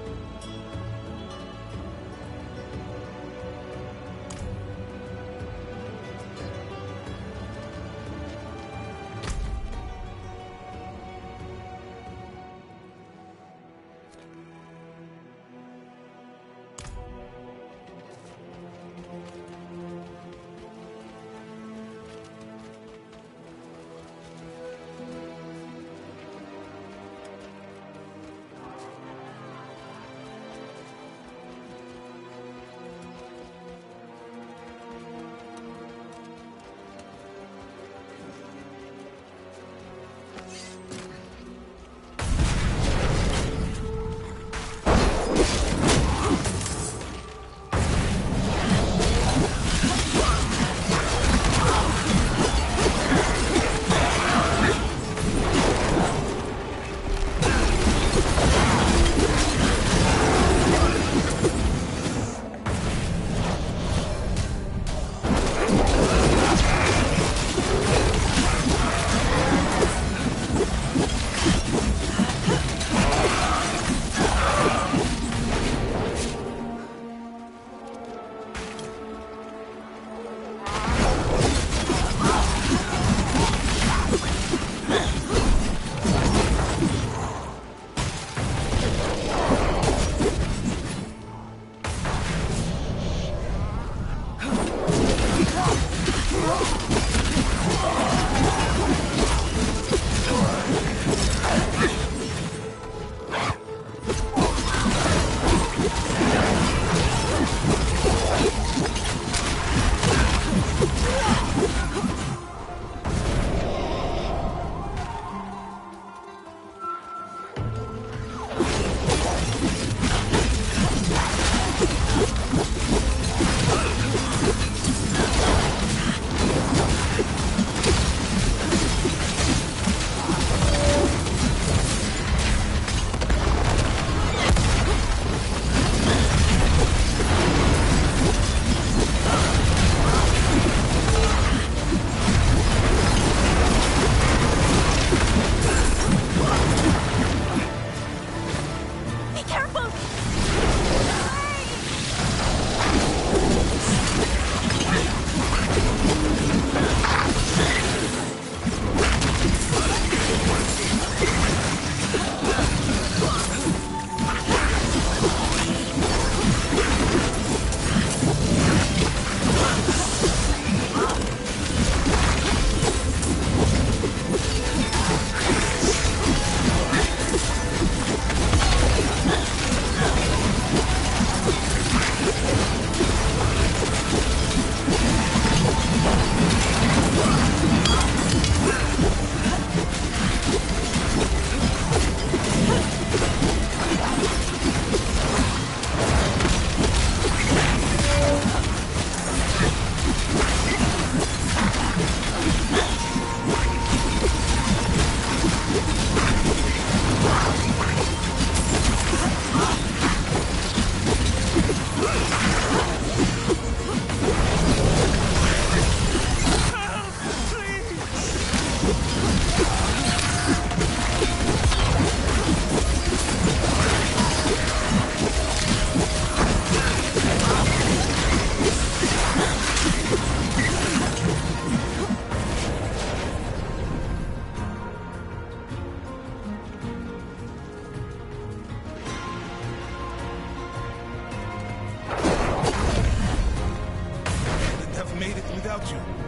you.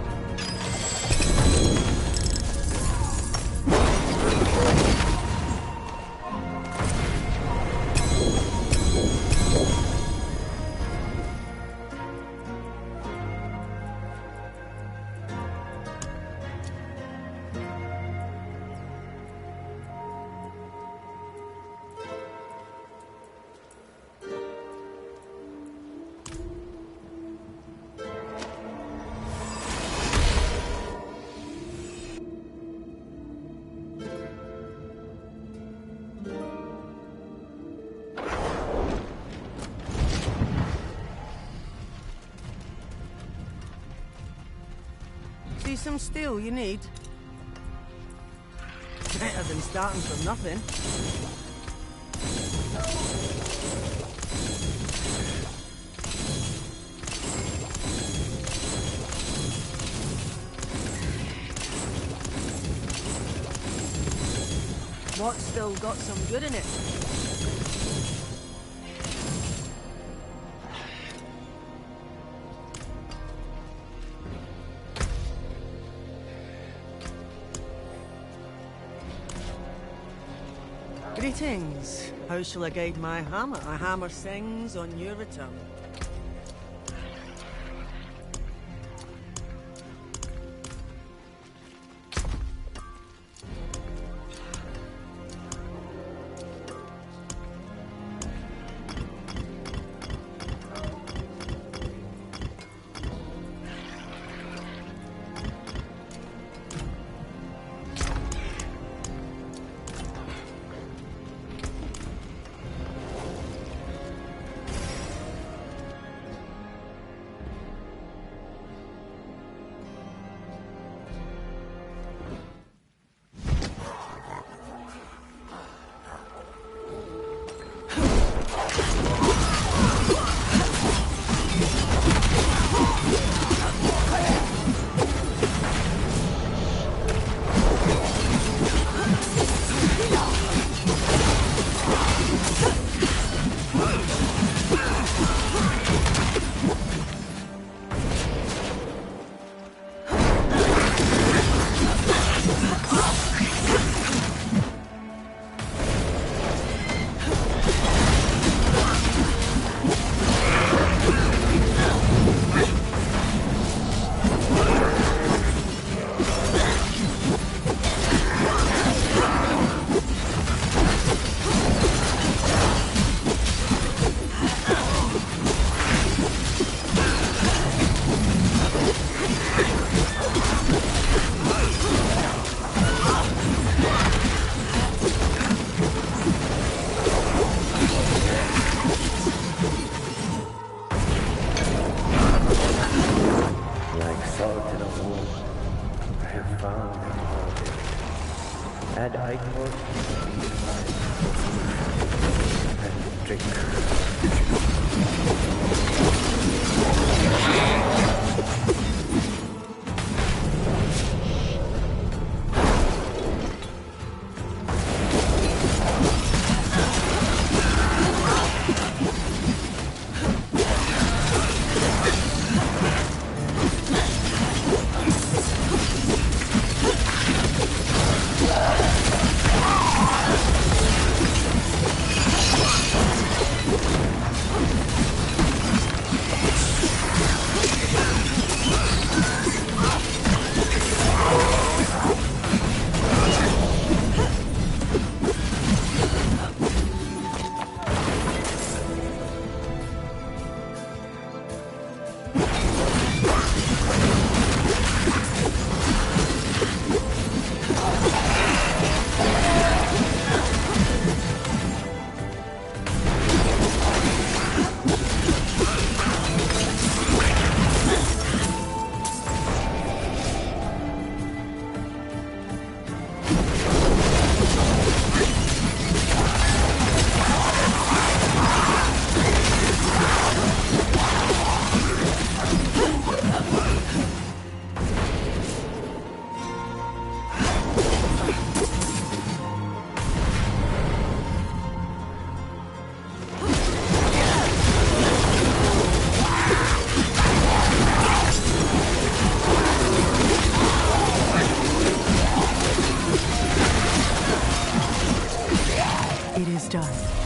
See some steel you need? Better than starting from nothing. What's still got some good in it? Greetings. How shall I guide my hammer? A hammer sings on your return. is done.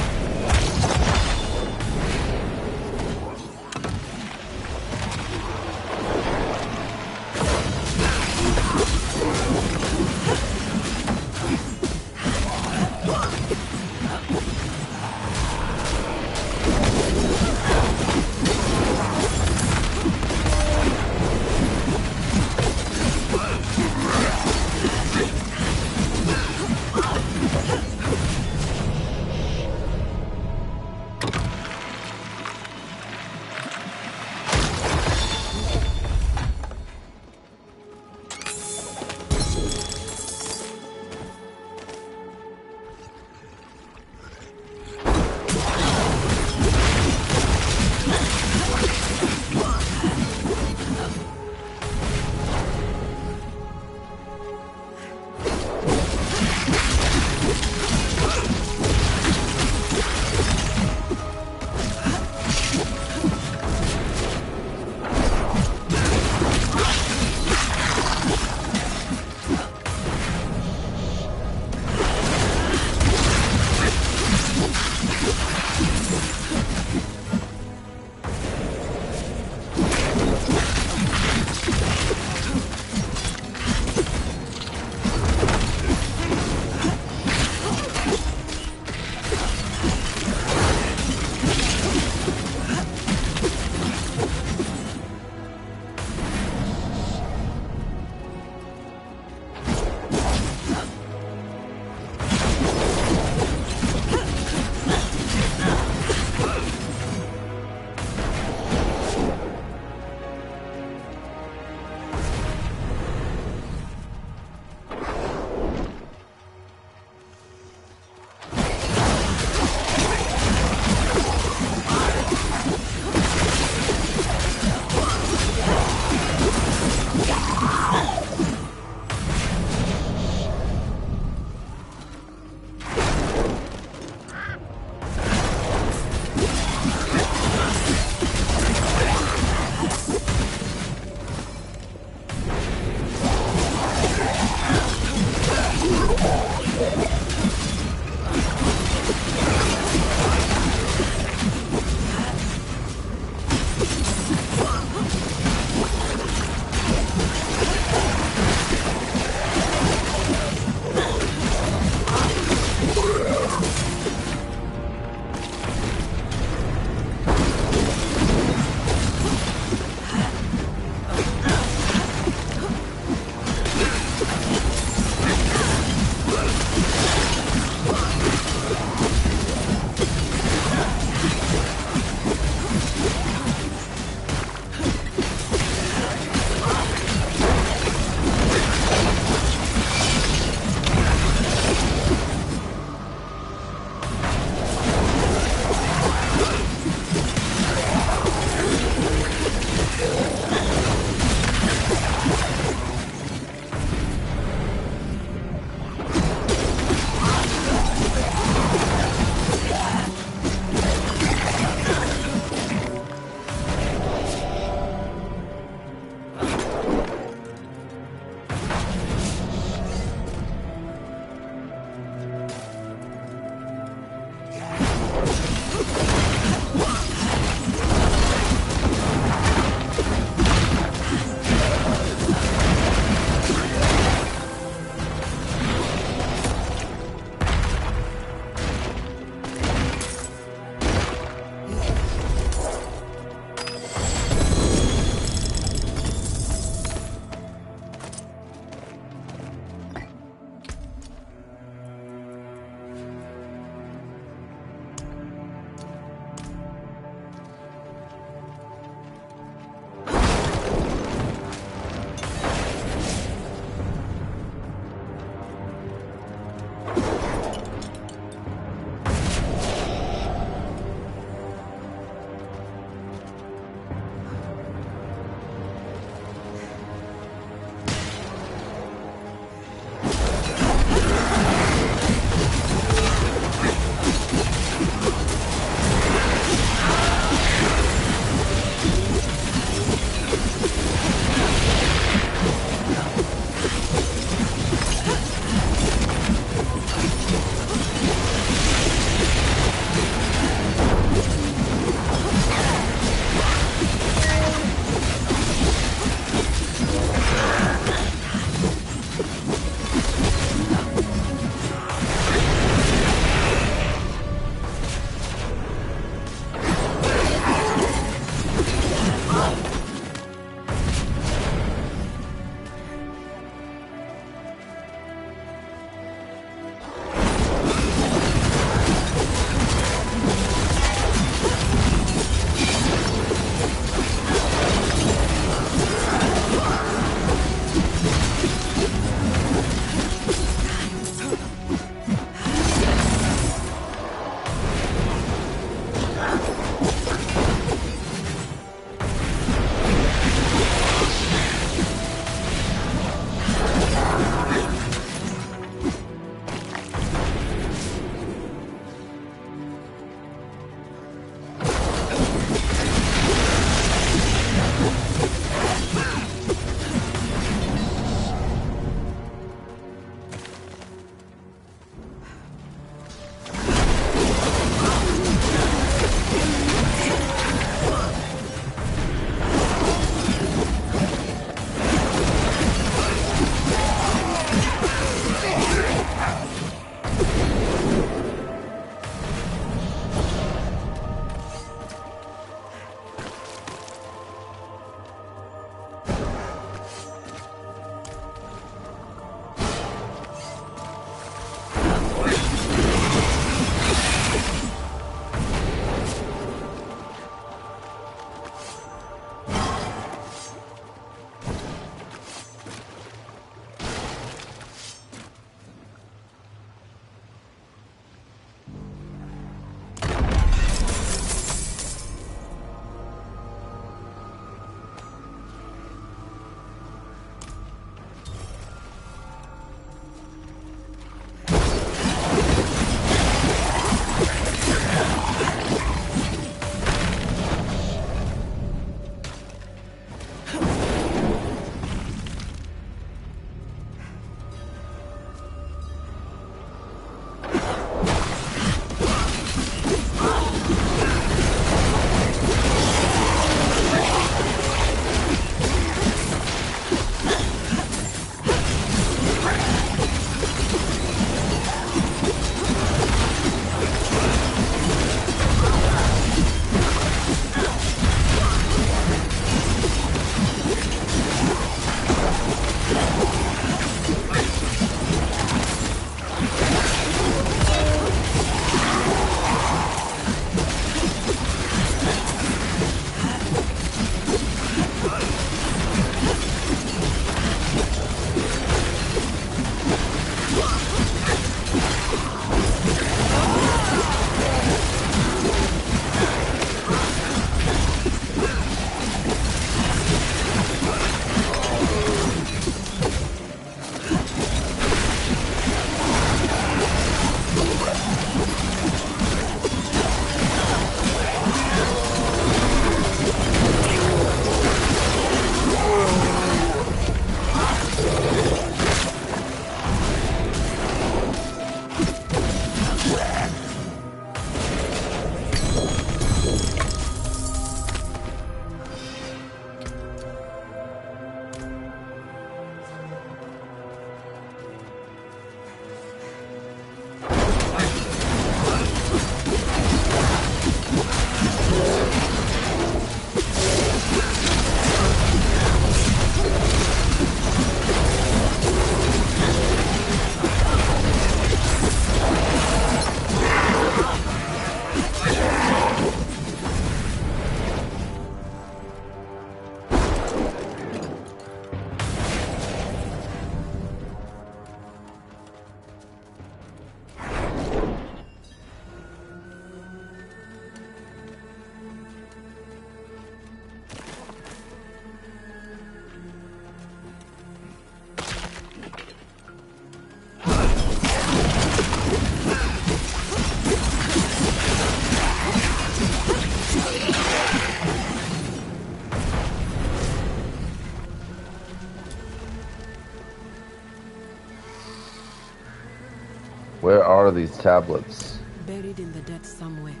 Where are these tablets? Buried in the dead somewhere.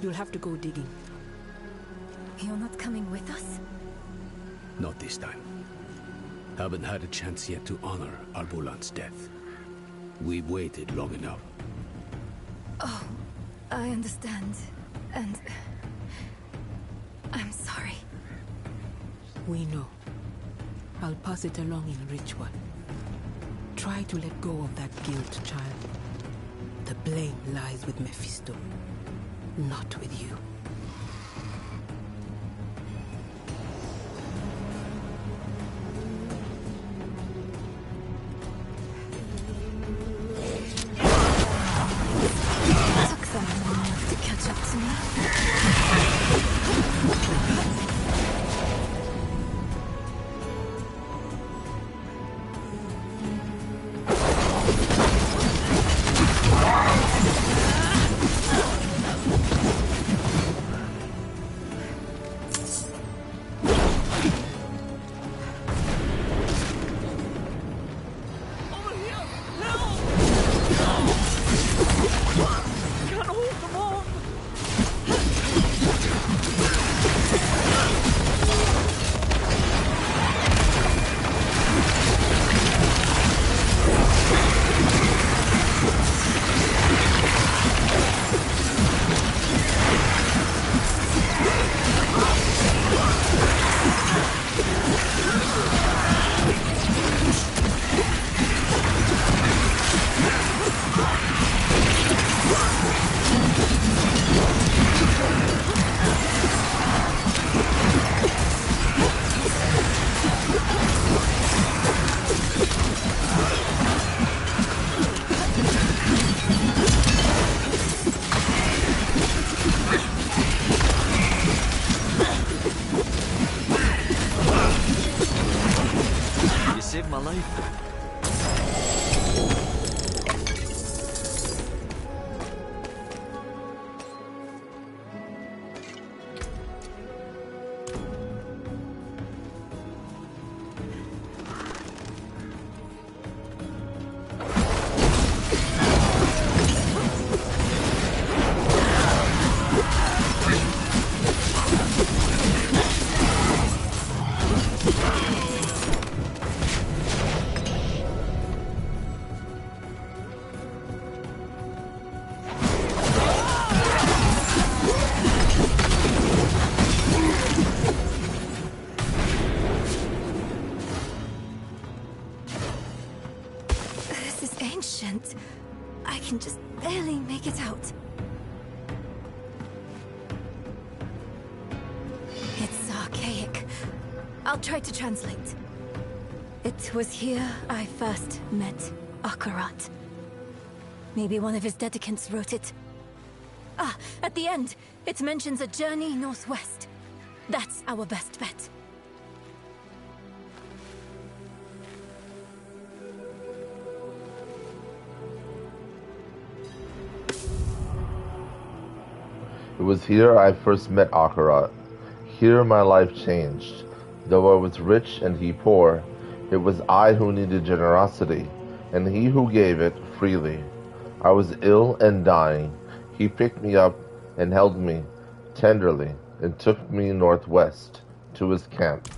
You'll have to go digging. You're not coming with us? Not this time. Haven't had a chance yet to honor Arbulan's death. We've waited long enough. Oh, I understand. And... I'm sorry. We know. I'll pass it along in ritual. Try to let go of that guilt, child. The blame lies with Mephisto, not with you. Took them long enough to catch up to me. I can just barely make it out. It's archaic. I'll try to translate. It was here I first met Akarat. Maybe one of his dedicants wrote it. Ah, at the end, it mentions a journey northwest. That's our best bet. It was here I first met Akarat. Here my life changed. Though I was rich and he poor, it was I who needed generosity, and he who gave it freely. I was ill and dying. He picked me up and held me tenderly and took me northwest to his camp.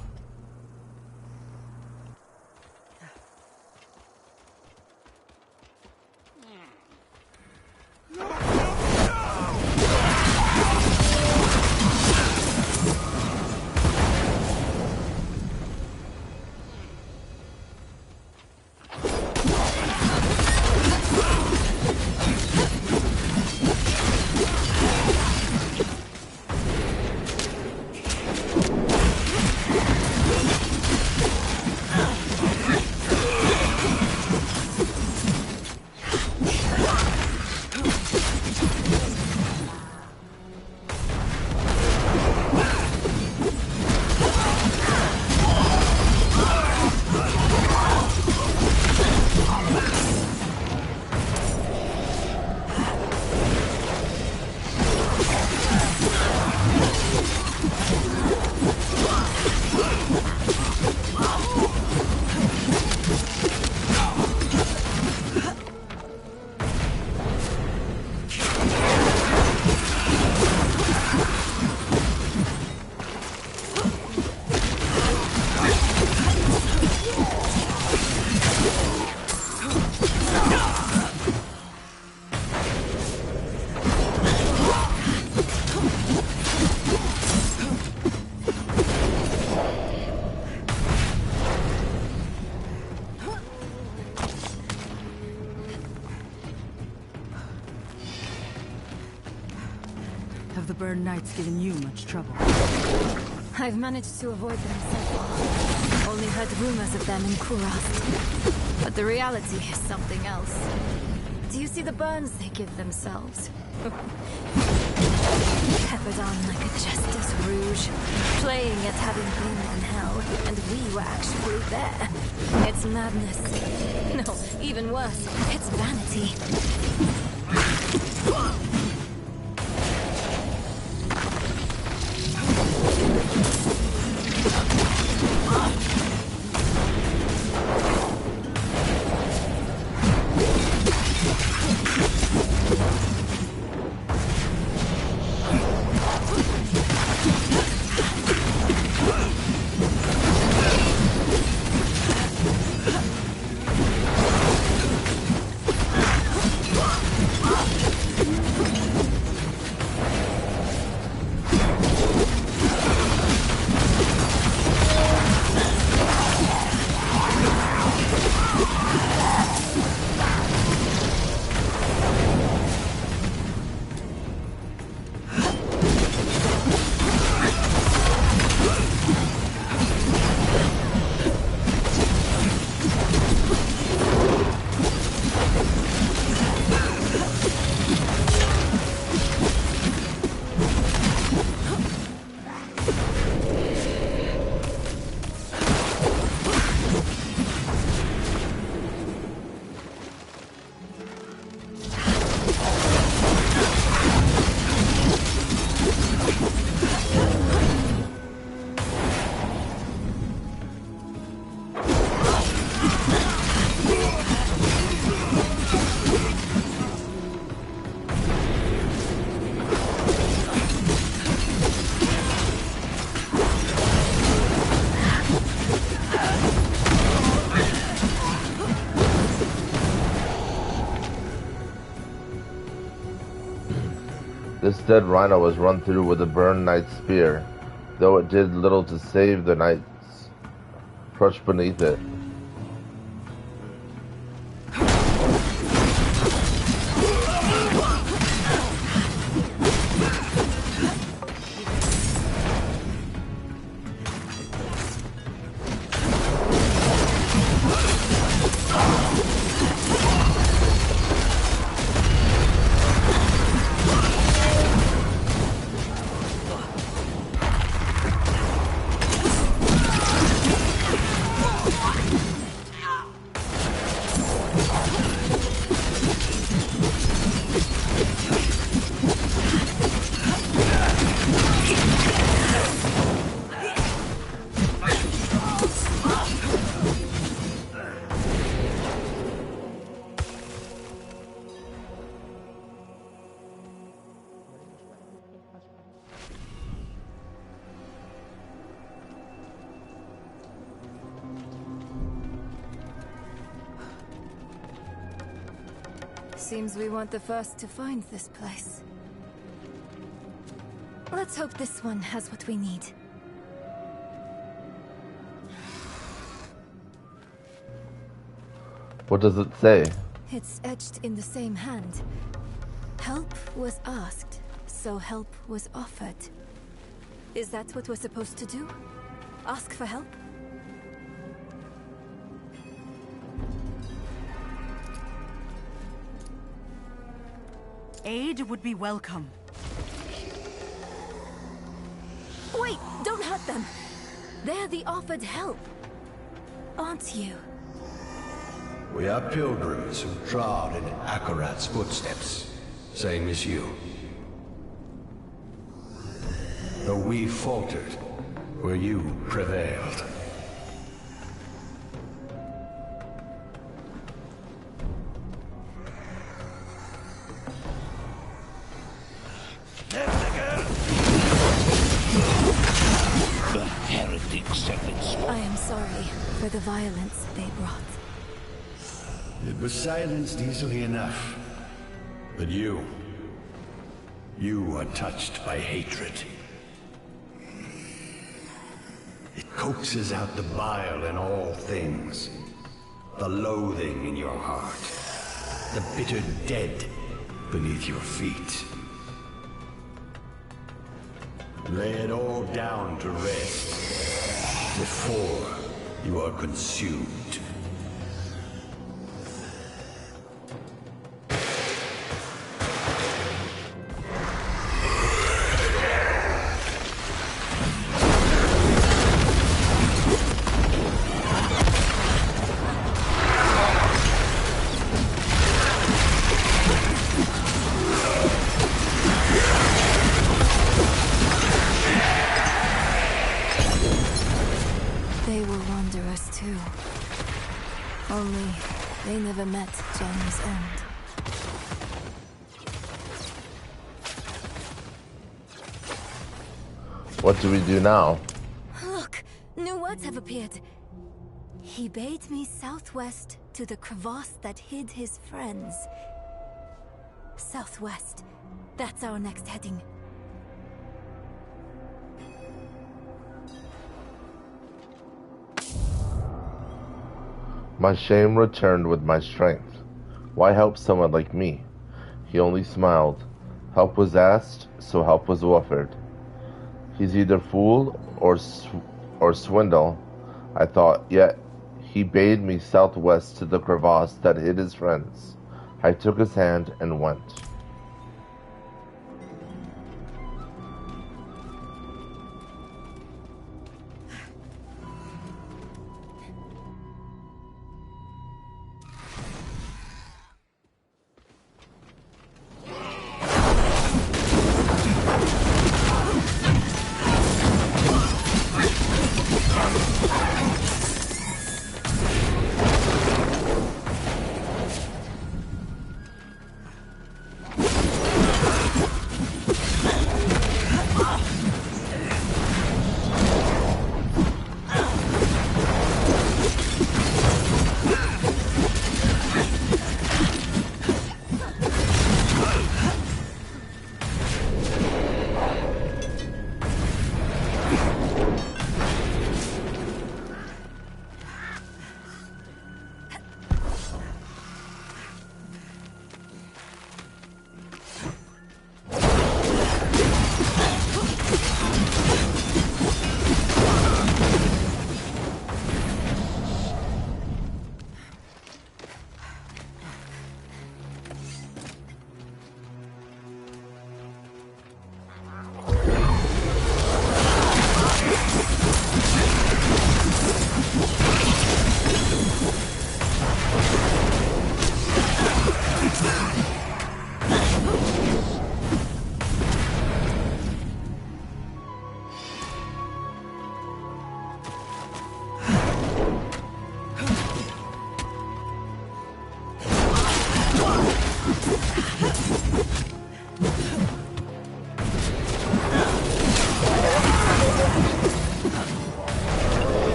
Burn Knight's given you much trouble. I've managed to avoid them so far. Only heard rumors of them in Kurast. But the reality is something else. Do you see the burns they give themselves? Peppered on like a Justice Rouge, playing at having been in hell, and we were actually there. It's madness. No, even worse, it's vanity. This dead rhino was run through with a Burn Knight's spear, though it did little to save the knights crushed beneath it. Seems we weren't the first to find this place. Let's hope this one has what we need. What does it say? It's etched in the same hand. Help was asked, so help was offered. Is that what we're supposed to do? Ask for help? Aid would be welcome. Wait, don't hurt them. They're the offered help, aren't you? We are pilgrims who trod in Akarat's footsteps, same as you. Though we faltered, where you prevailed. I am sorry for the violence they brought. It was silenced easily enough. But you are touched by hatred. It coaxes out the bile in all things. The loathing in your heart. The bitter dead beneath your feet. Lay it all down to rest before you are consumed. Only, they never met Johnny's end. What do we do now? Look! New words have appeared. He bade me southwest to the crevasse that hid his friends. Southwest. That's our next heading. My shame returned with my strength. Why help someone like me? He only smiled. Help was asked, so help was offered. He's either fool or swindle, I thought, yet he bade me southwest to the crevasse that hid his friends. I took his hand and went.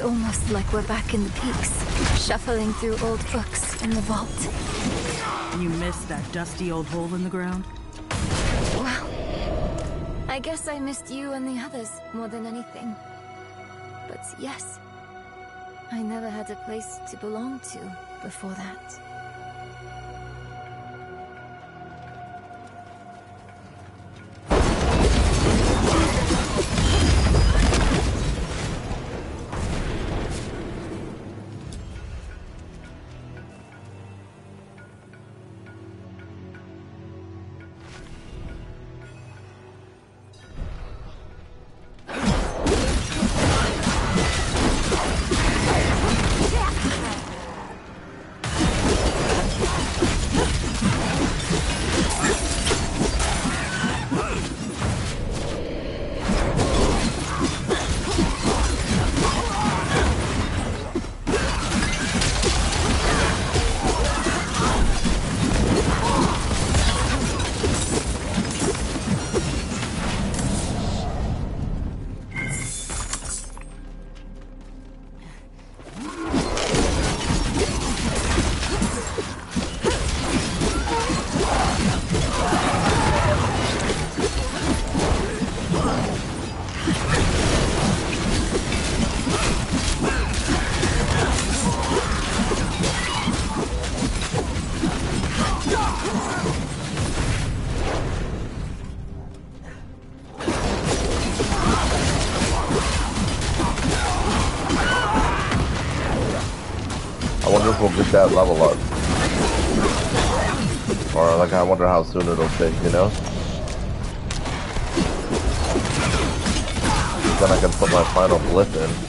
Almost like we're back in the peaks, shuffling through old books in the vault. You missed that dusty old hole in the ground? Well, I guess I missed you and the others more than anything. But yes, I never had a place to belong to before that. that level up. Or like I wonder how soon it'll take, you know? Then I can put my final blip in.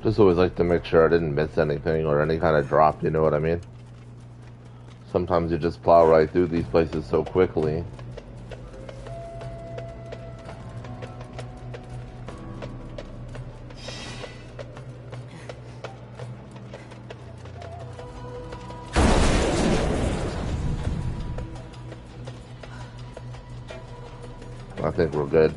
Just always like to make sure I didn't miss anything or any kind of drop, you know what I mean? Sometimes you just plow right through these places so quickly. I think we're good.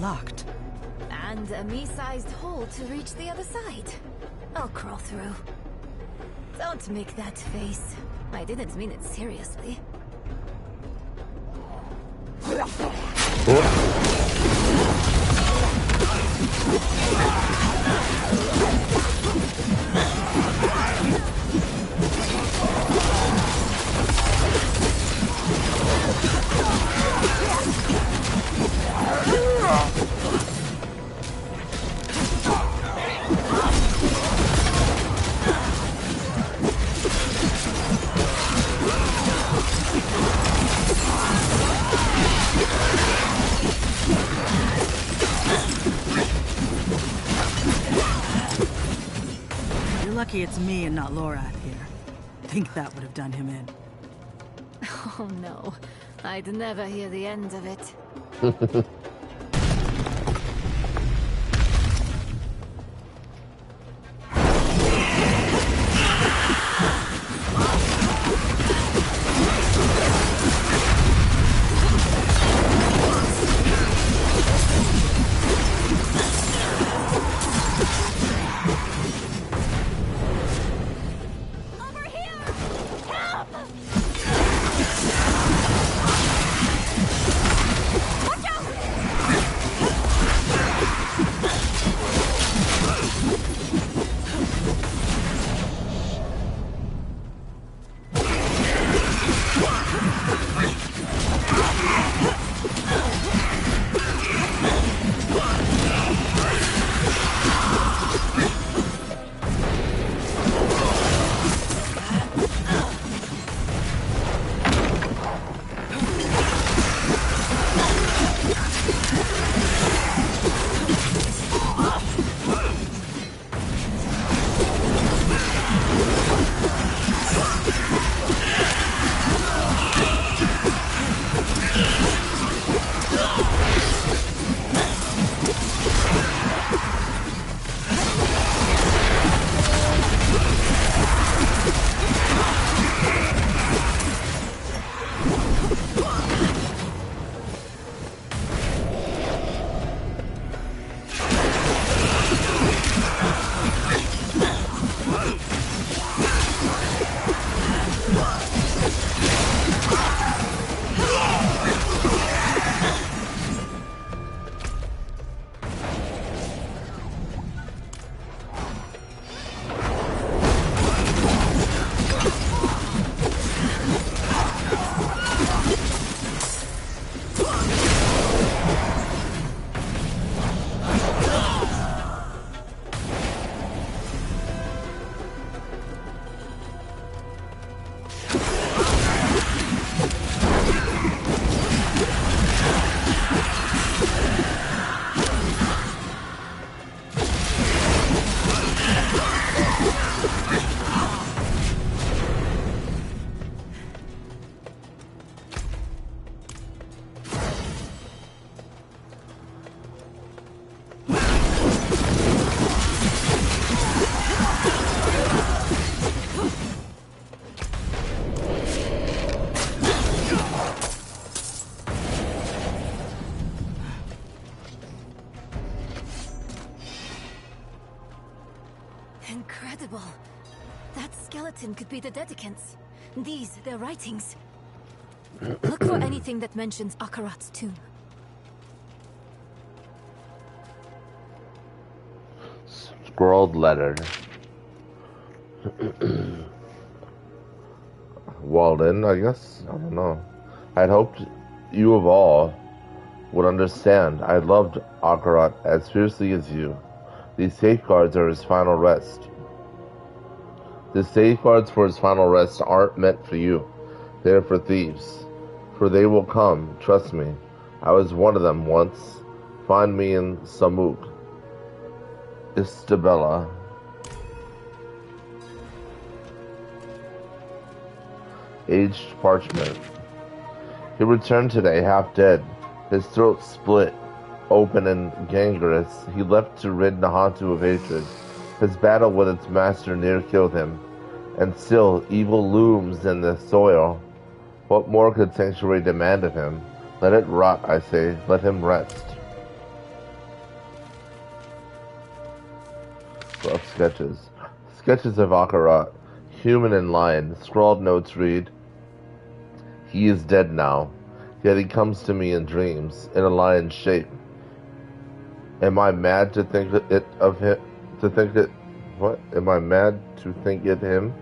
locked. And a me-sized hole to reach the other side. I'll crawl through. Don't make that face. I didn't mean it seriously. You're lucky it's me and not Lorath here. Think that would have done him in. Oh no, I'd never hear the end of it. Incredible. That skeleton could be the Dedicants. These, their writings. Look for anything that mentions Akarat's tomb. Scrawled letter. Walden, I guess? I don't know. I'd hoped you of all would understand. I loved Akarat as fiercely as you. These safeguards are his final rest. The safeguards for his final rest aren't meant for you. They are for thieves. For they will come, trust me. I was one of them once. Find me in Samuk. Istabella. Aged parchment. He returned today, half dead, his throat split open and gangrenous. He left to rid Nahantu of hatred. His battle with its master near killed him, and still evil looms in the soil. What more could Sanctuary demand of him? Let it rot, I say. Let him rest. Rough sketches. Sketches of Akarat, human and lion. Scrawled notes read, "He is dead now, yet he comes to me in dreams, in a lion's shape. Am I mad to think it of him? To think it? What? Am I mad to think it him?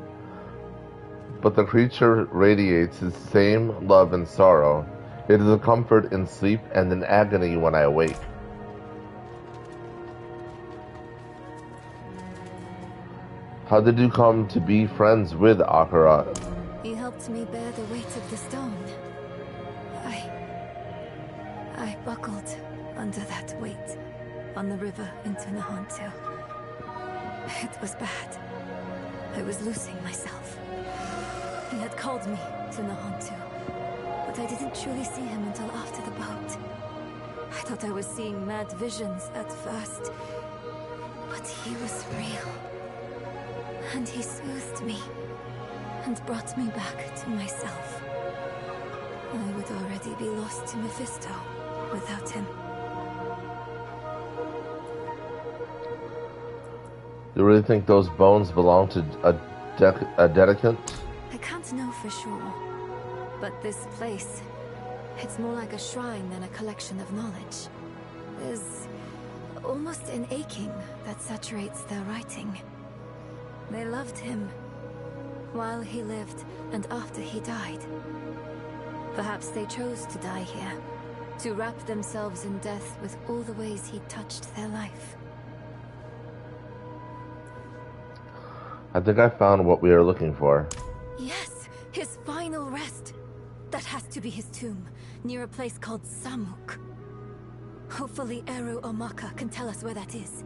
But the creature radiates his same love and sorrow. It is a comfort in sleep and an agony when I awake." How did you come to be friends with Akarat? He helped me bear the weight of the stone. I buckled under that weight on the river into Nahantu. It was bad. I was losing myself. He had called me to Nahantu, but I didn't truly see him until after the boat. I thought I was seeing mad visions at first, but he was real. And he soothed me, and brought me back to myself. I would already be lost to Mephisto without him. You really think those bones belong to a dedicant? I can't know for sure, but this place, it's more like a shrine than a collection of knowledge. There's almost an aching that saturates their writing. They loved him while he lived and after he died. Perhaps they chose to die here, to wrap themselves in death with all the ways he touched their life. I think I found what we are looking for. Yes, his final rest. That has to be his tomb, near a place called Samuk. Hopefully Eru or Maka can tell us where that is.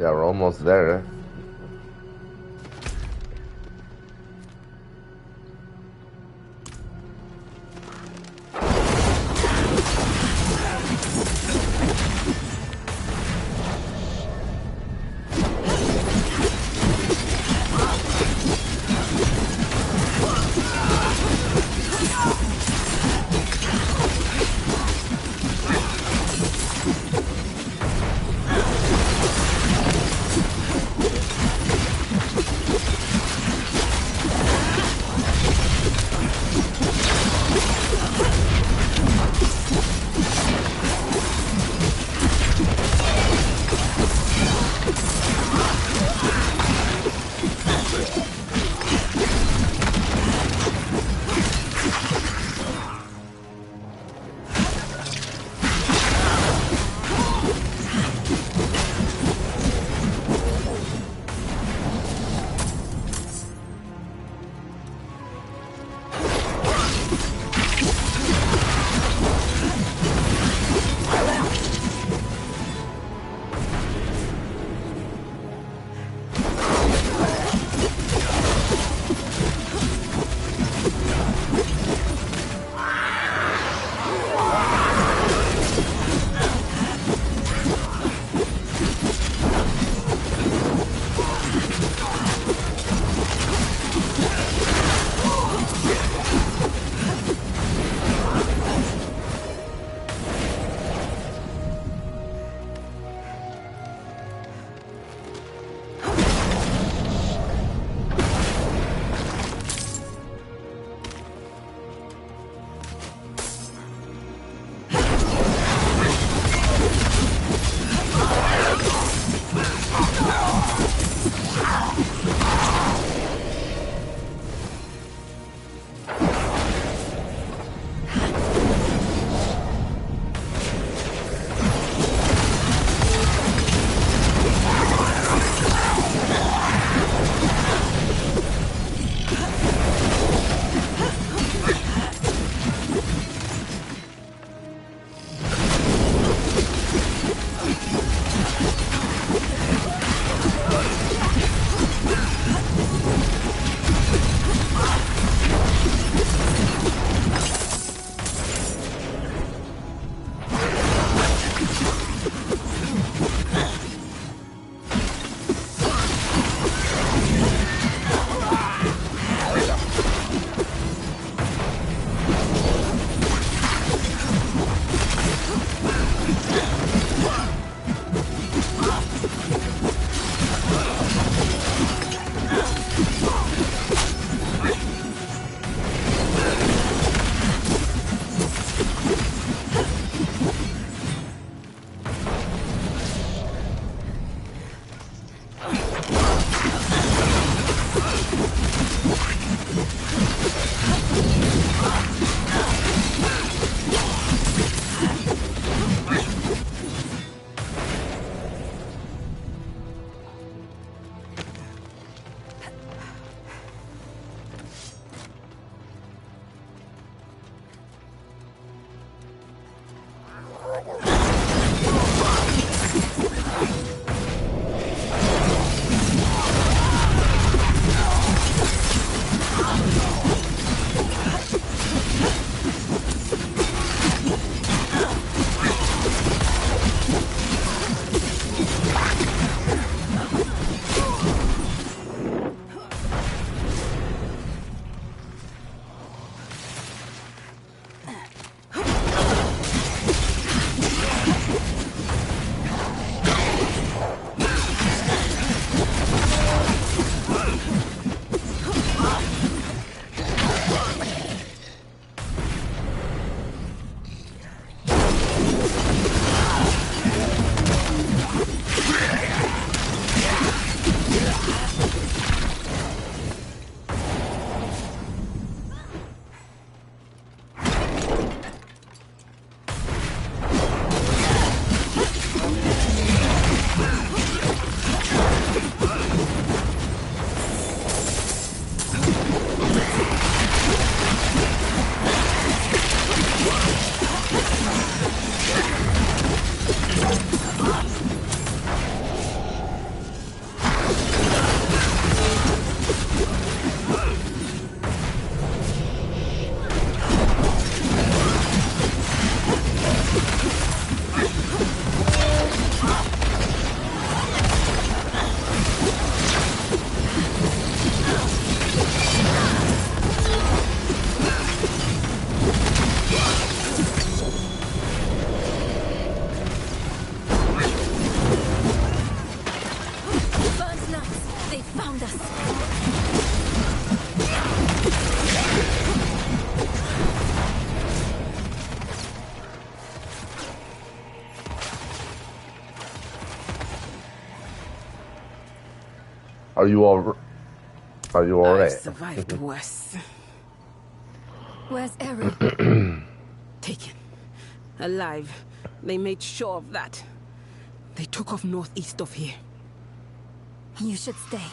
Yeah, we're almost there. Are you all I right? survived worse. Where's Eru? Taken. Alive. They made sure of that. They took off northeast of here. You should stay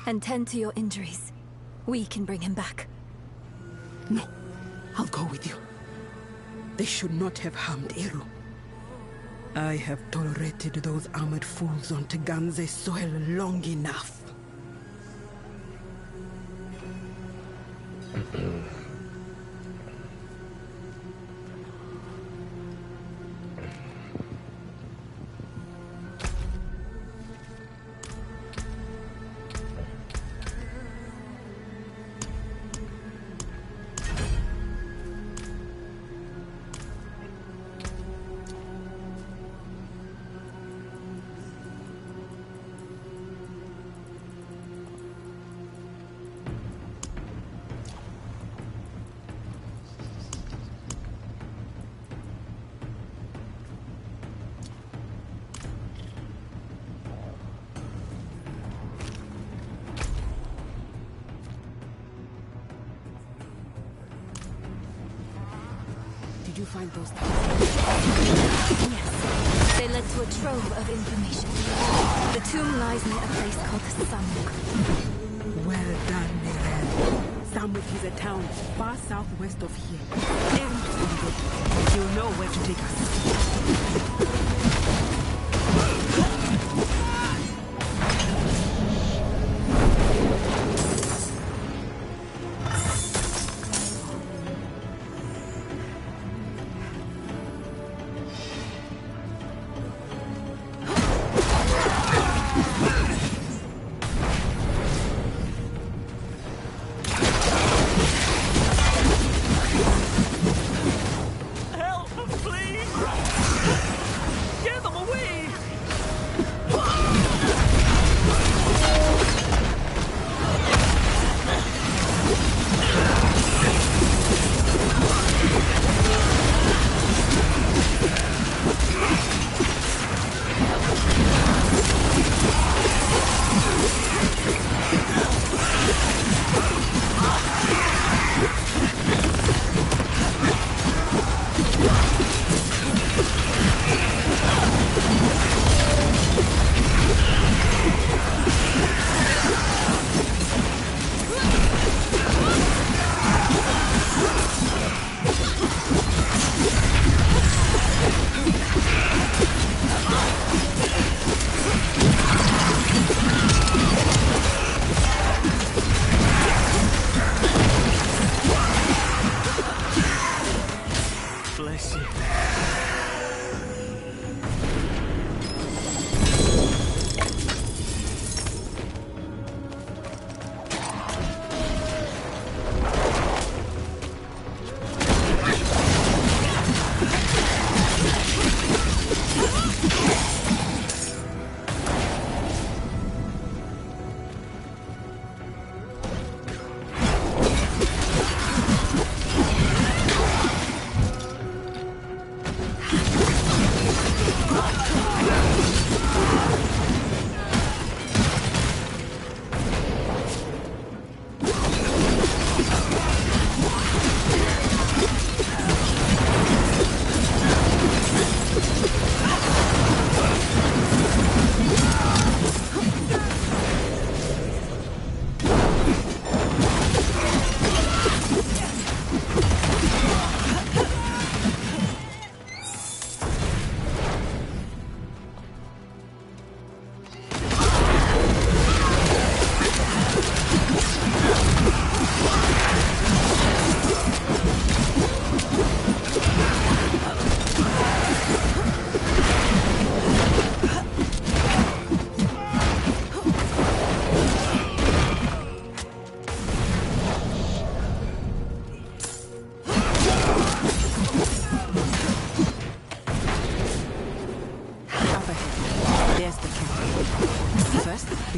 and tend to your injuries. We can bring him back. No. I'll go with you. They should not have harmed Eru. I have tolerated those armored fools on Teganze soil long enough. Did you find those Yes. They led to a trove of information. The tomb lies near a place called Samuk. Well done, Mirel. Samuk is a town far southwest of here. You'll know where to take us.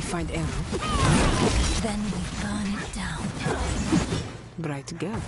find Eru. Then we burn it down. Bright girl.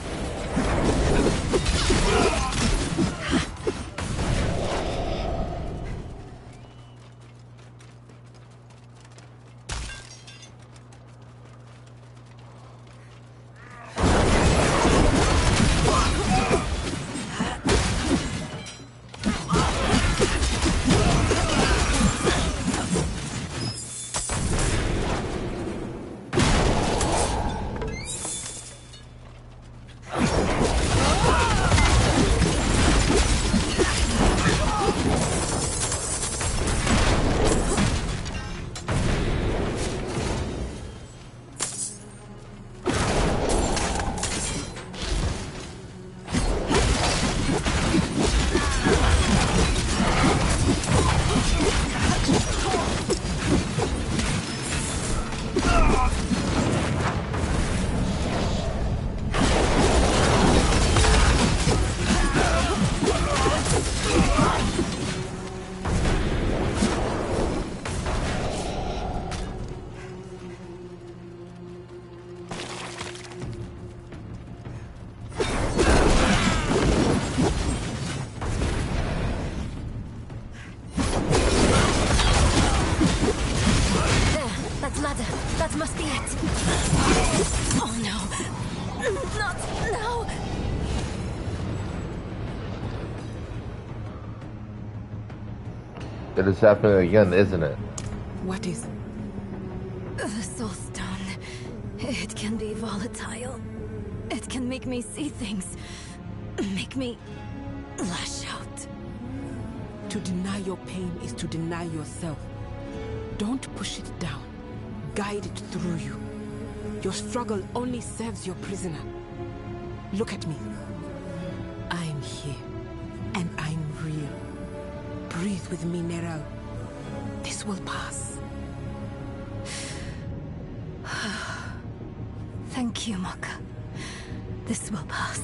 It is happening again, isn't it? What is? The Soul Stone. It can be volatile. It can make me see things. Make me lash out. To deny your pain is to deny yourself. Don't push it down. Guide it through you. Your struggle only serves your prisoner. Look at me. I'm here. And I'm real. Breathe with me, Nerel. This will pass. Thank you, Maka. This will pass.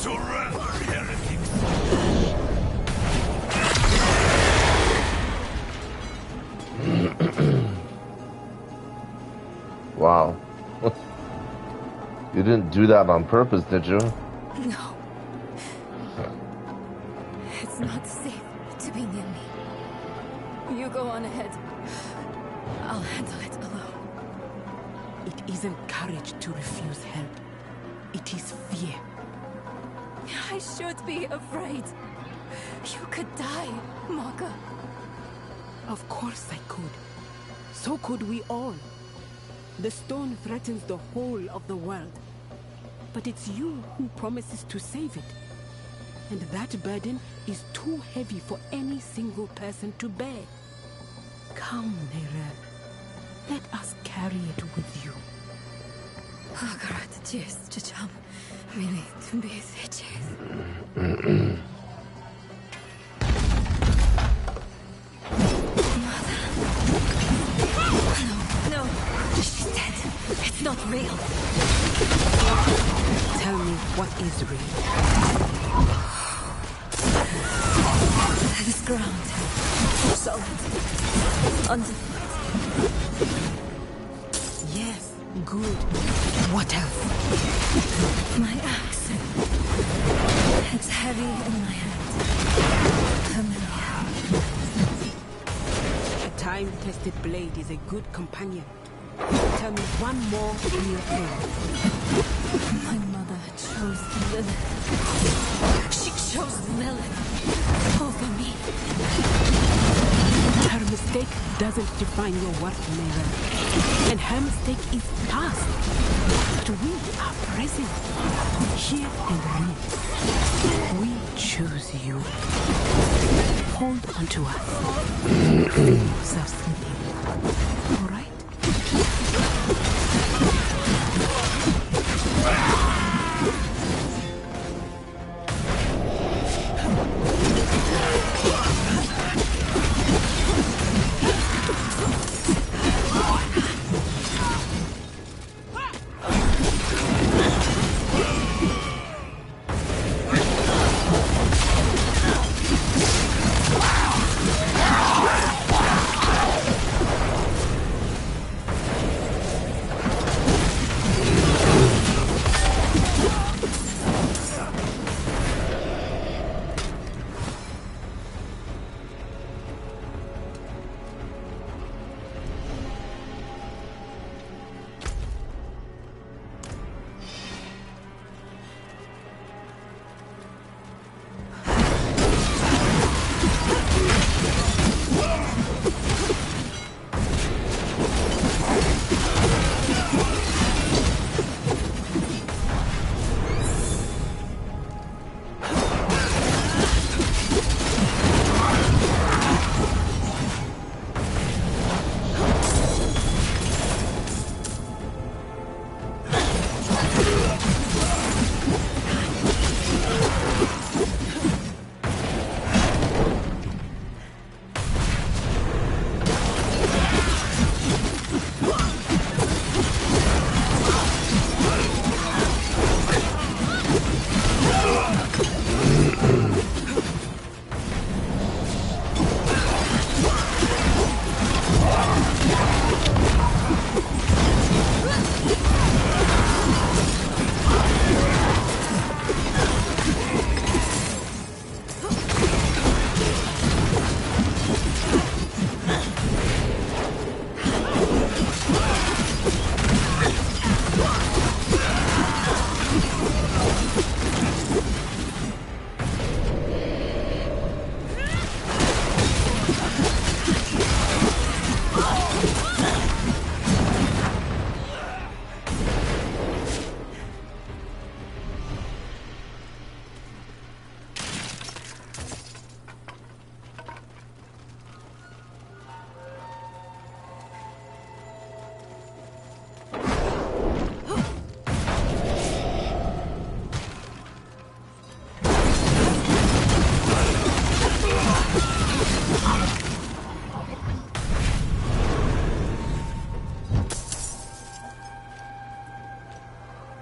Surrender, heretics! Wow. You didn't do that on purpose, did you? No. It's not safe to be near me. You go on ahead. I'll handle it alone. It isn't courage to refuse help. It is fear. I should be afraid. You could die, Maka. Of course I could. So could we all. The stone threatens the whole of the world. But it's you who promises to save it. And that burden is too heavy for any single person to bear. Come, Neyrelle. Let us carry it with you. Cheers, Chacham. Really, to be cheers. No, she's dead. It's not real. Tell me what is real. This ground. Solid. Underfoot. Yes, good. What else? My axe. It's heavy in my hand. Familiar. A time-tested blade is a good companion. Tell me one more real thing. My mother chose Lilith. She chose Lilith over me. Her mistake doesn't define your worth, Neyrelle. And her mistake is past. But we are present. Here and now. We choose you. Hold onto us. Feel yourself sleeping. All right?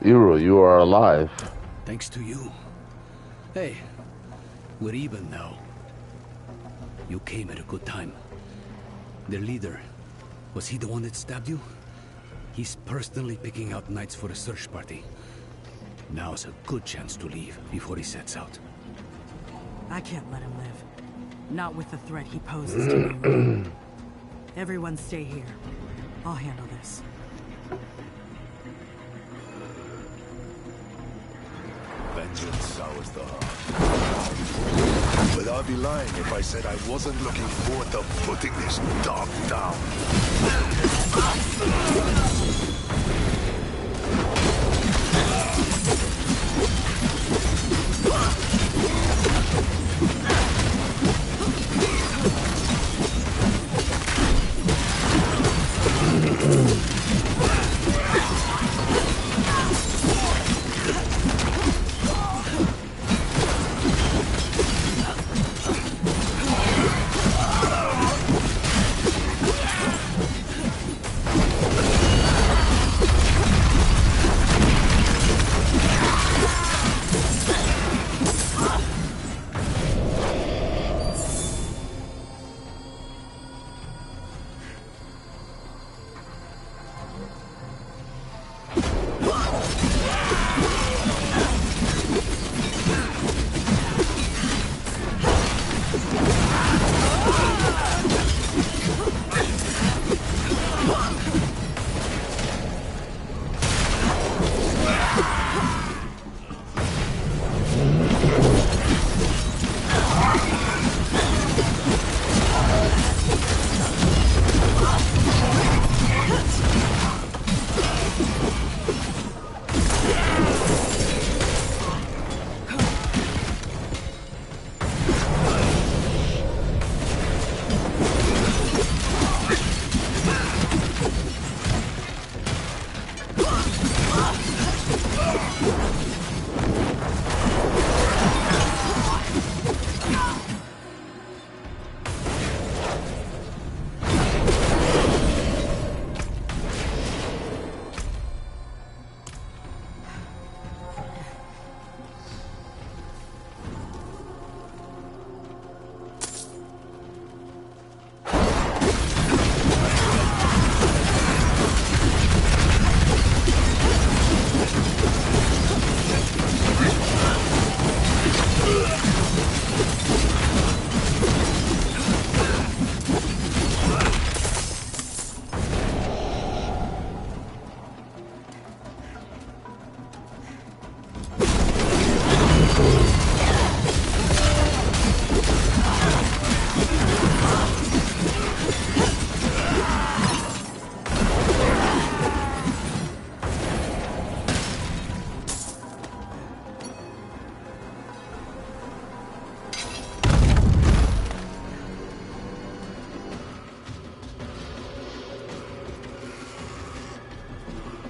Iru, you are alive. Thanks to you, Hey, we're even now. You came at a good time. Their leader, was he the one that stabbed you? He's personally picking out knights for a search party. Now's a good chance to leave before he sets out. I can't let him live. Not with the threat he poses to me. Everyone stay here. I'll handle this. Vengeance sours the heart. But I'd be lying if I said I wasn't looking forward to putting this dog down.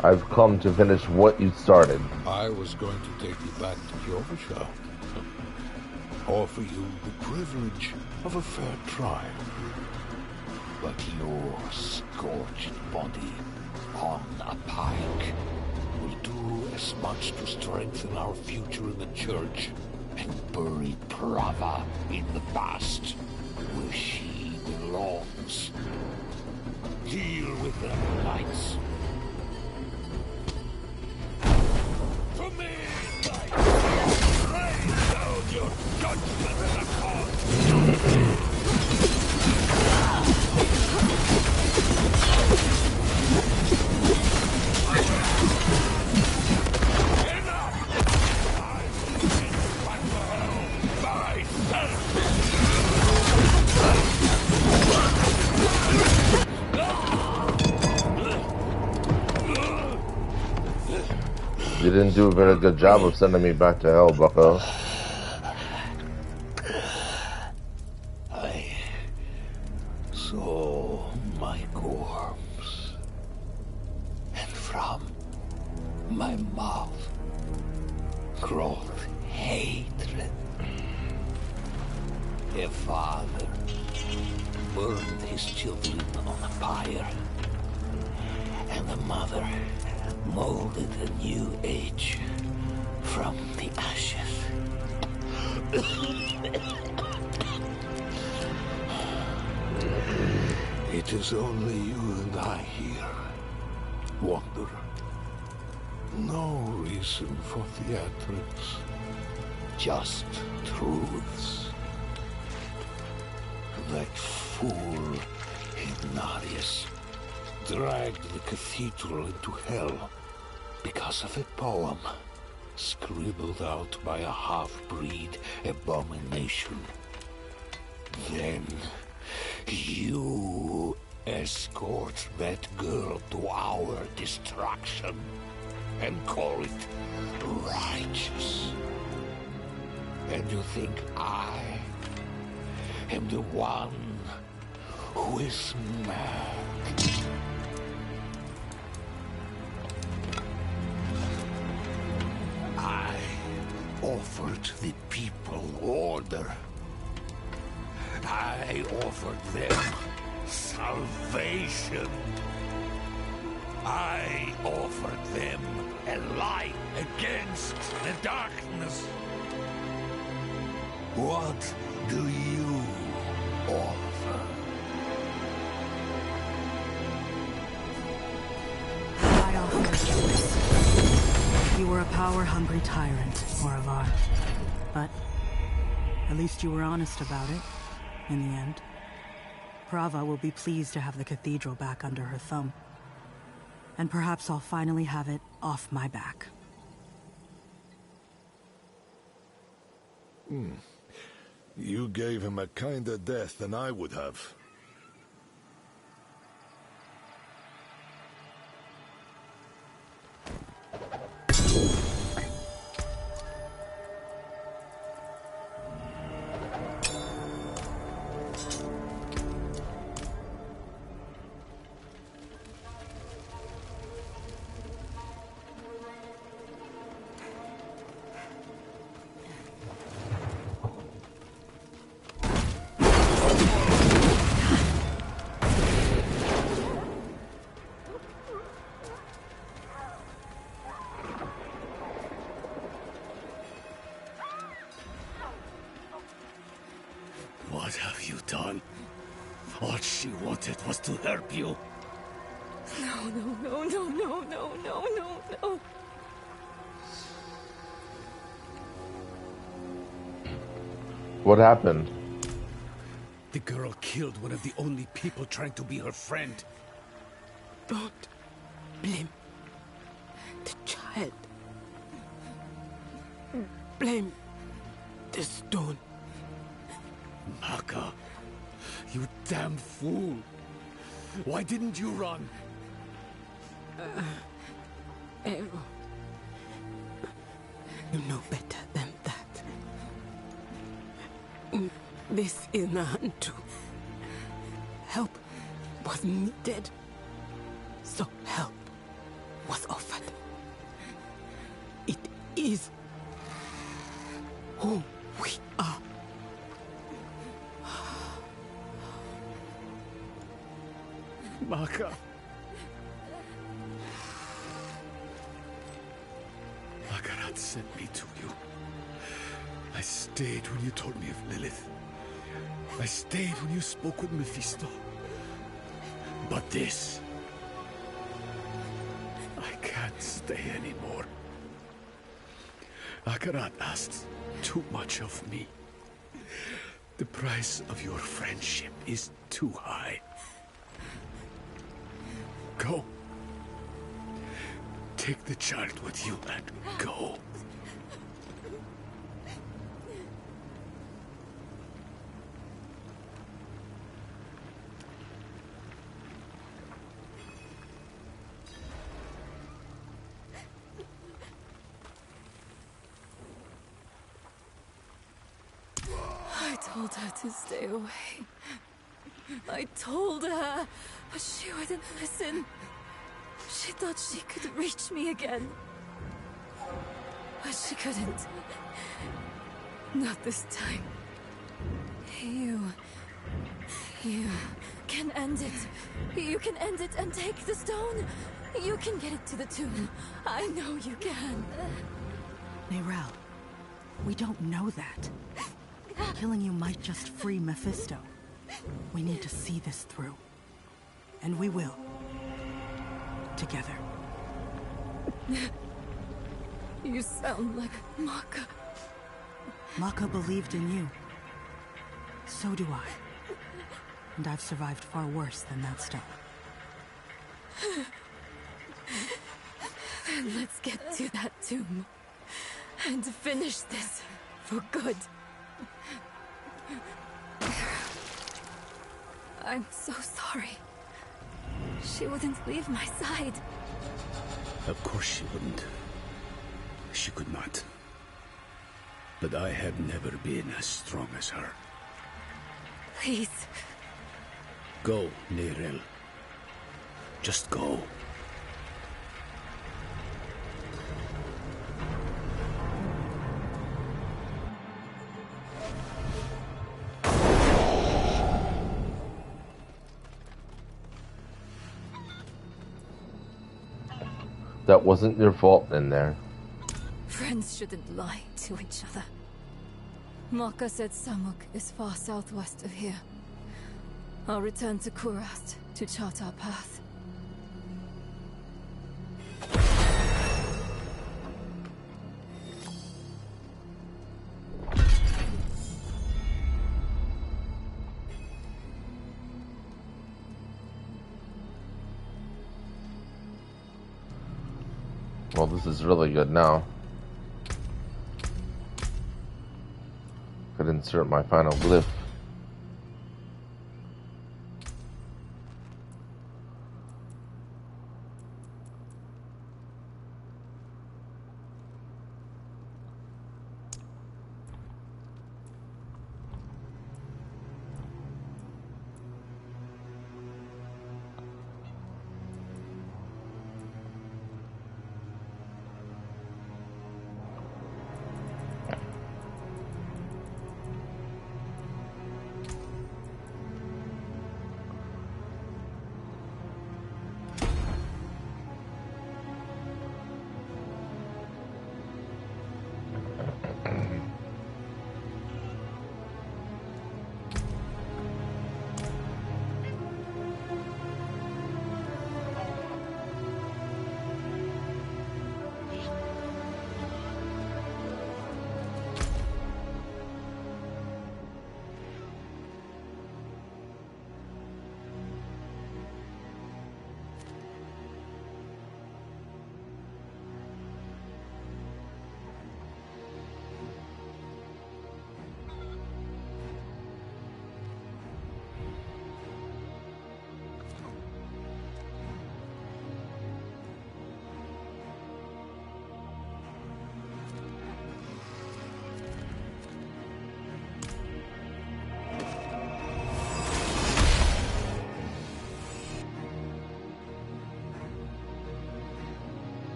I've come to finish what you started. I was going to take you back to Yorkshire. Offer you the privilege of a fair trial. But your scorched body on a pike will do as much to strengthen our future in the church and bury Prava in the past, where she belongs. Deal with them, knights. To me, knights! Rain down your judgment in a cause! You didn't do a very good job of sending me back to hell, bucko. I saw my corpse, and from my mouth growth hatred. A father burned his children on a pyre, and the mother molded a new age from the ashes. It is only you and I here, Wanderer. No reason for theatrics, just truths. That fool Ignatius dragged the cathedral into hell because of a poem scribbled out by a half-breed abomination. Then you escort that girl to our destruction and call it righteous. And you think I am the one who is mad? I offered the people order. I offered them salvation. I offered them a light against the darkness. What do you offer? I offer a choice. You were a power-hungry tyrant, Moravar. But at least you were honest about it, in the end. Prava will be pleased to have the cathedral back under her thumb. And perhaps I'll finally have it off my back. You gave him a kinder death than I would have. What have you done? All she wanted was to help you. No. What happened? The girl killed one of the only people trying to be her friend. Don't blame the child. Blame the stone. Maka, you damn fool. Why didn't you run? Ero, you know better than that. This is Nahantu. Help was needed, so help was offered. It is who we are. Maka. Makarat sent me to you. I stayed when you told me of Lilith. I stayed when you spoke with Mephisto. But this... I can't stay anymore. Akarat asked too much of me. The price of your friendship is too high. Go. Take the child with you and go. I told her to stay away. I told her, but she wouldn't listen. She thought she could reach me again. But she couldn't. Not this time. You can end it. You can end it and take the stone. You can get it to the tomb. I know you can. Neyrelle, We don't know that. Killing you might just free Mephisto. We need to see this through. And we will. Together. You sound like Maka. Maka believed in you. So do I. And I've survived far worse than that stone. Then let's get to that tomb. And finish this for good. I'm so sorry. She wouldn't leave my side. Of course she wouldn't. She could not. But I have never been as strong as her. Please. Go, Neyrelle. Just go. That wasn't your fault in there. Friends shouldn't lie to each other. Maka said Samuk is far southwest of here. I'll return to Kurast to chart our path. Well, this is really good now. Could insert my final glyph.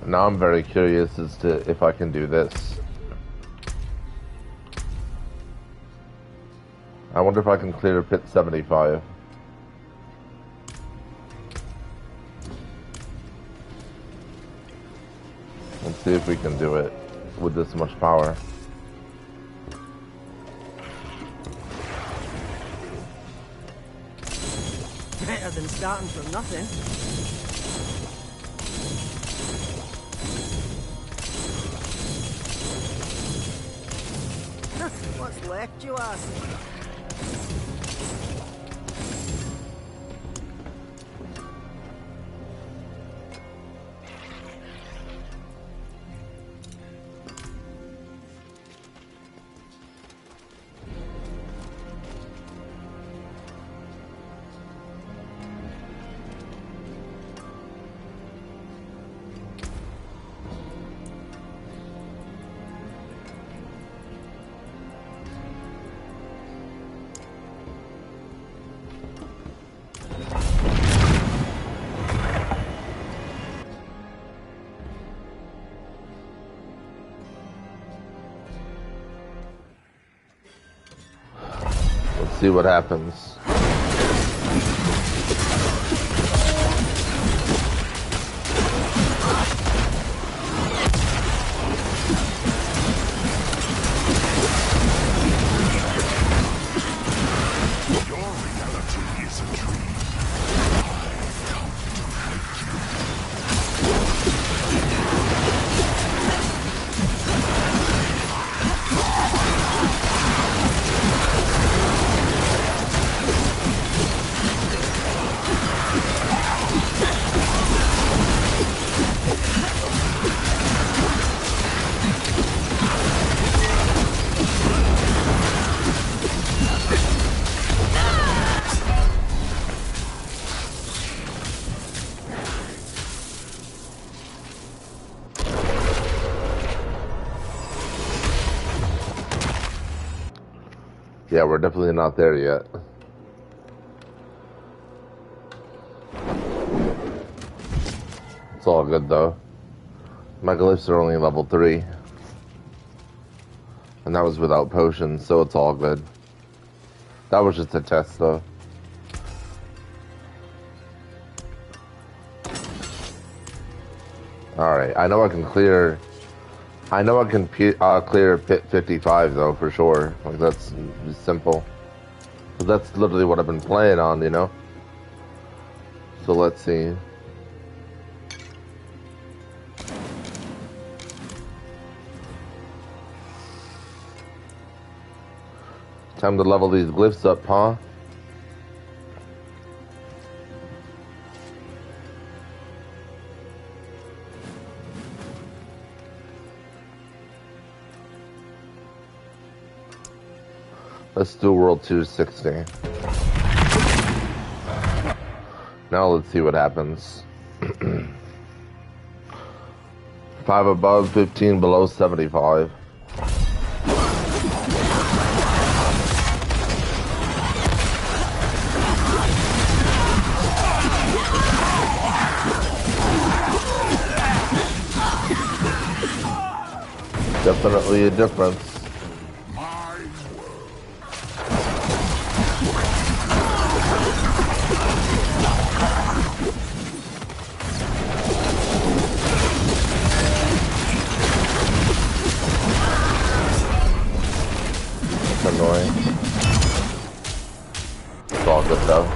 Now I'm very curious as to if I can do this. I wonder if I can clear pit 75. Let's see if we can do it with this much power. Better than starting from nothing. What's left, you ask? See what happens. Yeah, we're definitely not there yet. It's all good though. My glyphs are only level 3. And that was without potions, so it's all good. That was just a test though. Alright, I know I can clear clear pit 55 though, for sure. Like, that's simple. But that's literally what I've been playing on, you know? So let's see. Time to level these glyphs up, huh? Let's do World 260. Now let's see what happens. 5 above, 15 below, 75. Definitely a difference. That's annoying. It's all good though.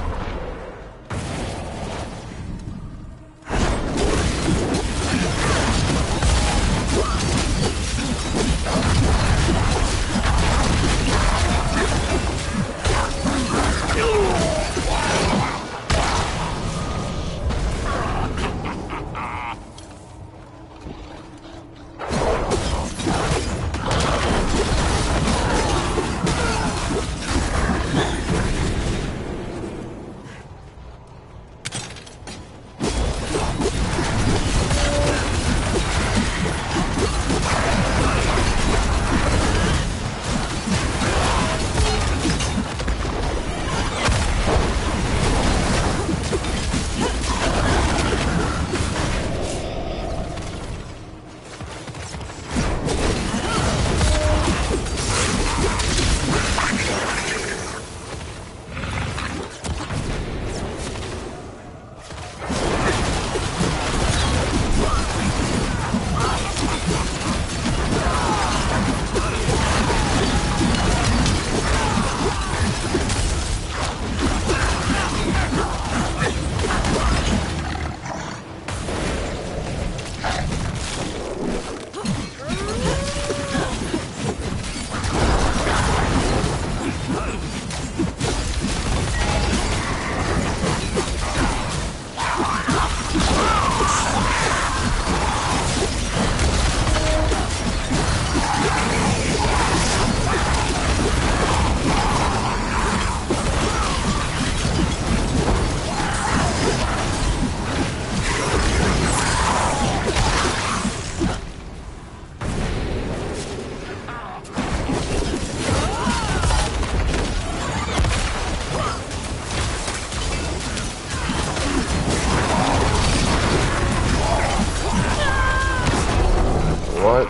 What?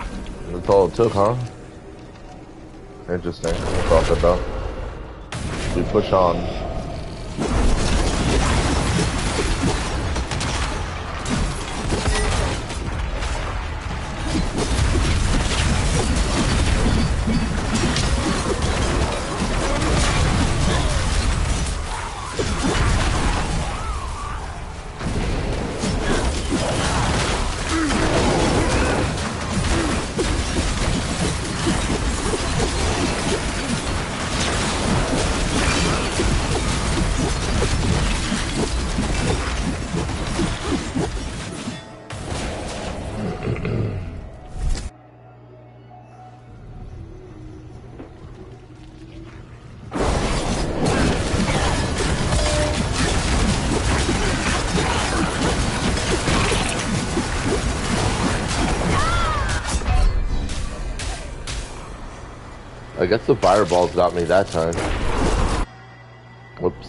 That's all it took, huh? Interesting. That's all good though. We push on. I guess the fireballs got me that time. Whoops.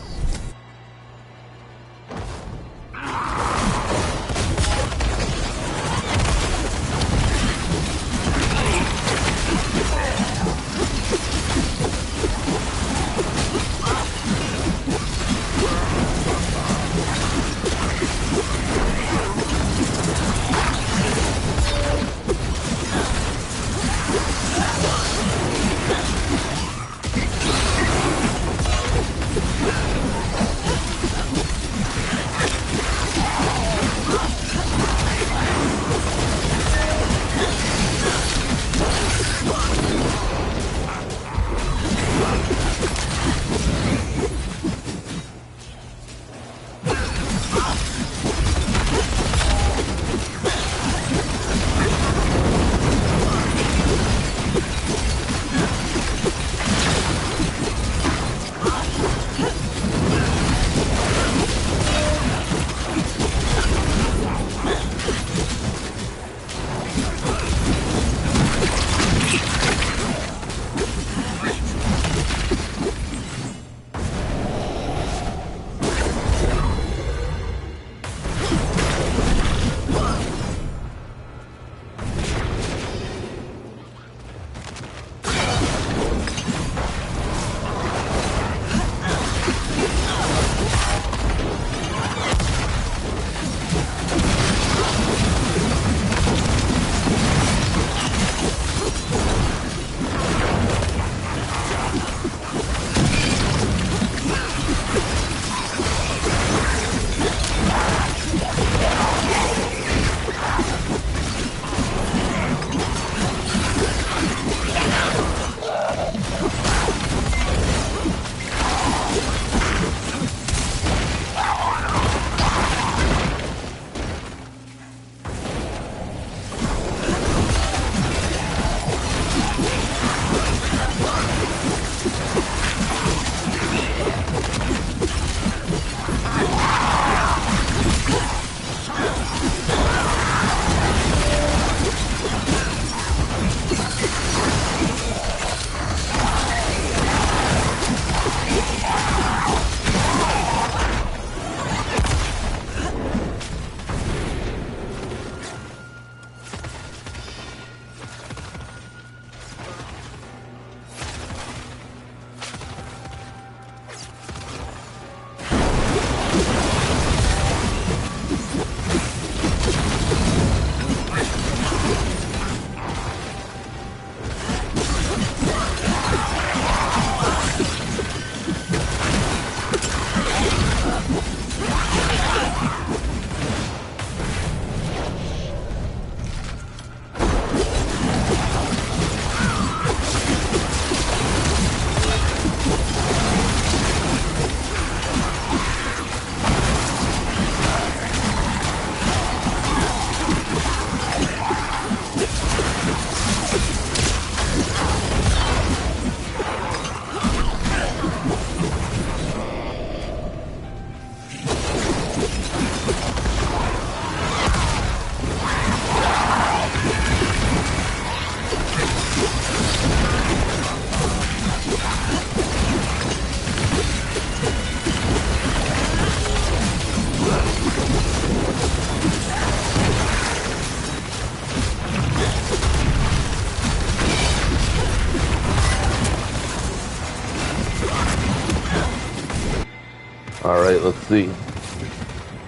Alright, let's see.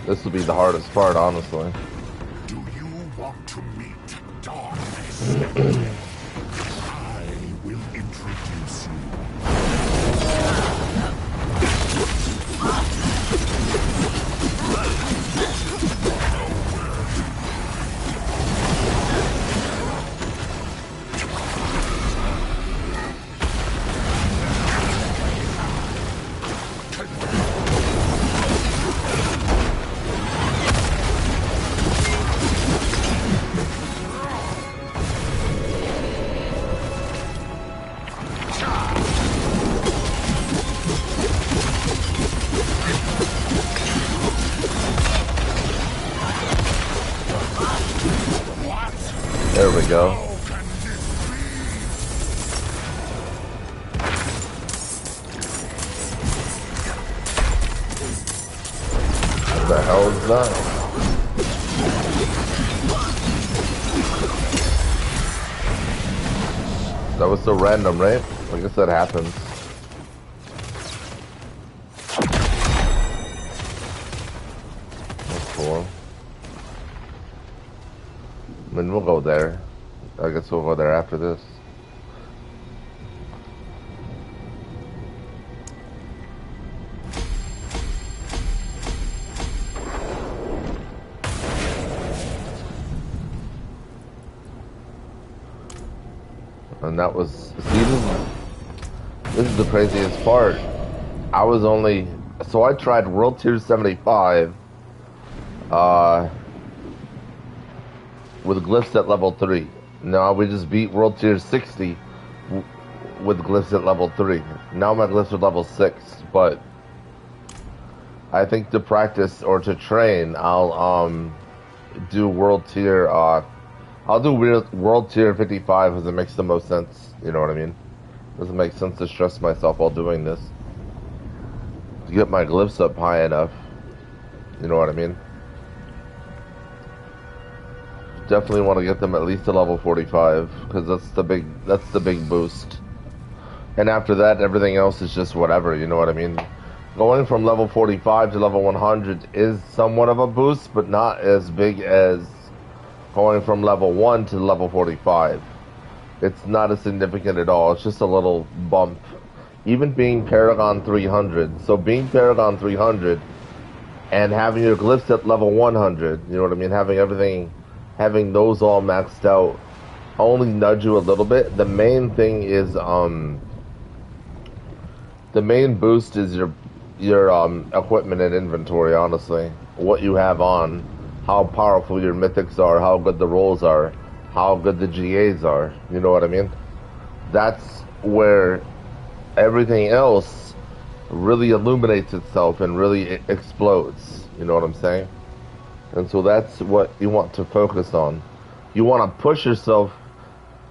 This will be the hardest part, honestly. Do you want to meet darkness? I will introduce you. There we go. hell is that? That was so random, right? I guess that happens. That's cool. I mean, we'll go there. I guess we'll go there after this. And that was, see, this is the craziest part. I was only, so I tried World Tier 75 with glyphs at level 3. Now we just beat World Tier 60 with glyphs at level 3. Now my glyphs are level 6, but I think to practice or to train, I'll do World Tier, I'll do World Tier 55 because it makes the most sense, you know what I mean? Doesn't make sense to stress myself while doing this. To get my glyphs up high enough, you know what I mean? Definitely want to get them at least to level 45 because that's the big boost. And after that, everything else is just whatever, you know what I mean? Going from level 45 to level 100 is somewhat of a boost, but not as big as going from level 1 to level 45. It's not as significant at all. It's just a little bump. Even being Paragon 300. So being Paragon 300 and having your glyphs at level 100, you know what I mean? Having those all maxed out only nudge you a little bit. The main thing is, the main boost is your equipment and inventory, honestly. What you have on. How powerful your mythics are, how good the rolls are, how good the GAs are, you know what I mean? That's where everything else really illuminates itself and really explodes, you know what I'm saying? And so that's what you want to focus on. You want to push yourself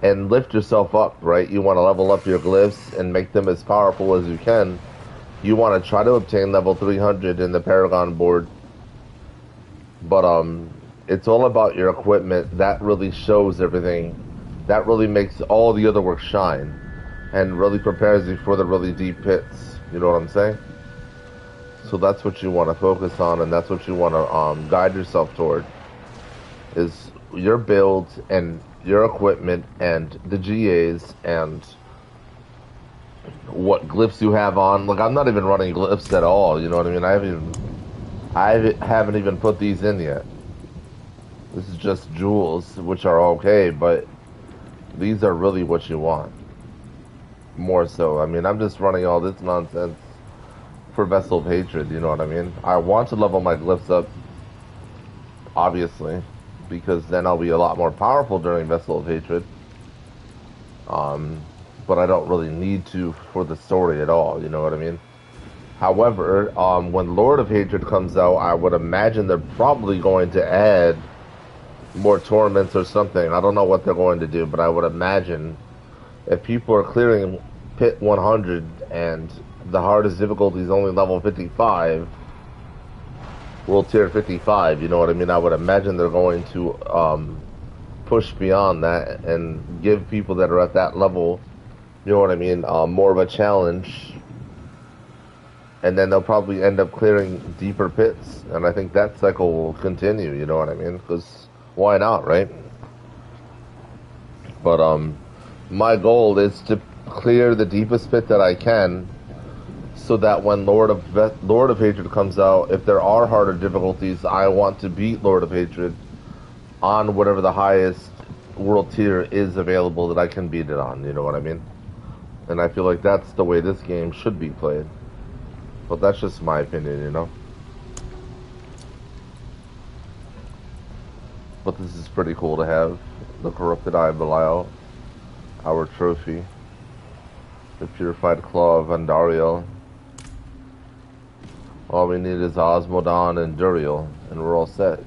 and lift yourself up, right? You want to level up your glyphs and make them as powerful as you can. You want to try to obtain level 300 in the Paragon board. But it's all about your equipment. That really shows everything. That really makes all the other work shine. And really prepares you for the really deep pits. You know what I'm saying? So that's what you want to focus on, and that's what you want to guide yourself toward. Is your build and your equipment and the GAs and what glyphs you have on. Look, I'm not even running glyphs at all, you know what I mean? I haven't even put these in yet. This is just jewels, which are okay, but these are really what you want. More so. I mean, I'm just running all this nonsense for Vessel of Hatred, you know what I mean? I want to level my glyphs up, obviously, because then I'll be a lot more powerful during Vessel of Hatred. But I don't really need to for the story at all, you know what I mean? However, when Lord of Hatred comes out, I would imagine they're probably going to add more torments or something. I don't know what they're going to do, but I would imagine if people are clearing Pit 100 and the hardest difficulty is only level 55, World Tier 55, you know what I mean? I would imagine they're going to push beyond that and give people that are at that level, you know what I mean, more of a challenge. And then they'll probably end up clearing deeper pits. And I think that cycle will continue, you know what I mean? Because why not, right? But my goal is to clear the deepest pit that I can, so that when Lord of Hatred comes out, if there are harder difficulties, I want to beat Lord of Hatred on whatever the highest world tier is available that I can beat it on, you know what I mean? And I feel like that's the way this game should be played. But that's just my opinion, you know? But this is pretty cool to have. The Corrupted Eye of Belial. Our trophy. The Purified Claw of Andariel. All we need is Osmodon and Duriel, and we're all set.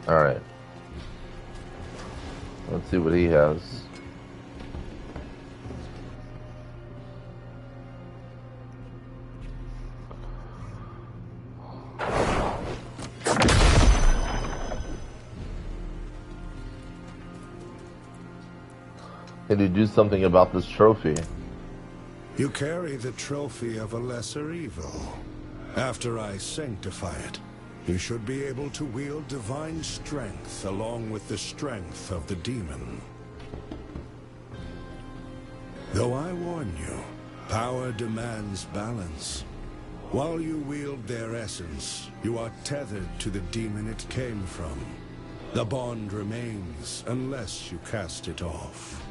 Alright. Let's see what he has. Can you do something about this trophy? You carry the trophy of a lesser evil. After I sanctify it, you should be able to wield divine strength along with the strength of the demon. Though I warn you, power demands balance. While you wield their essence, you are tethered to the demon it came from. The bond remains unless you cast it off.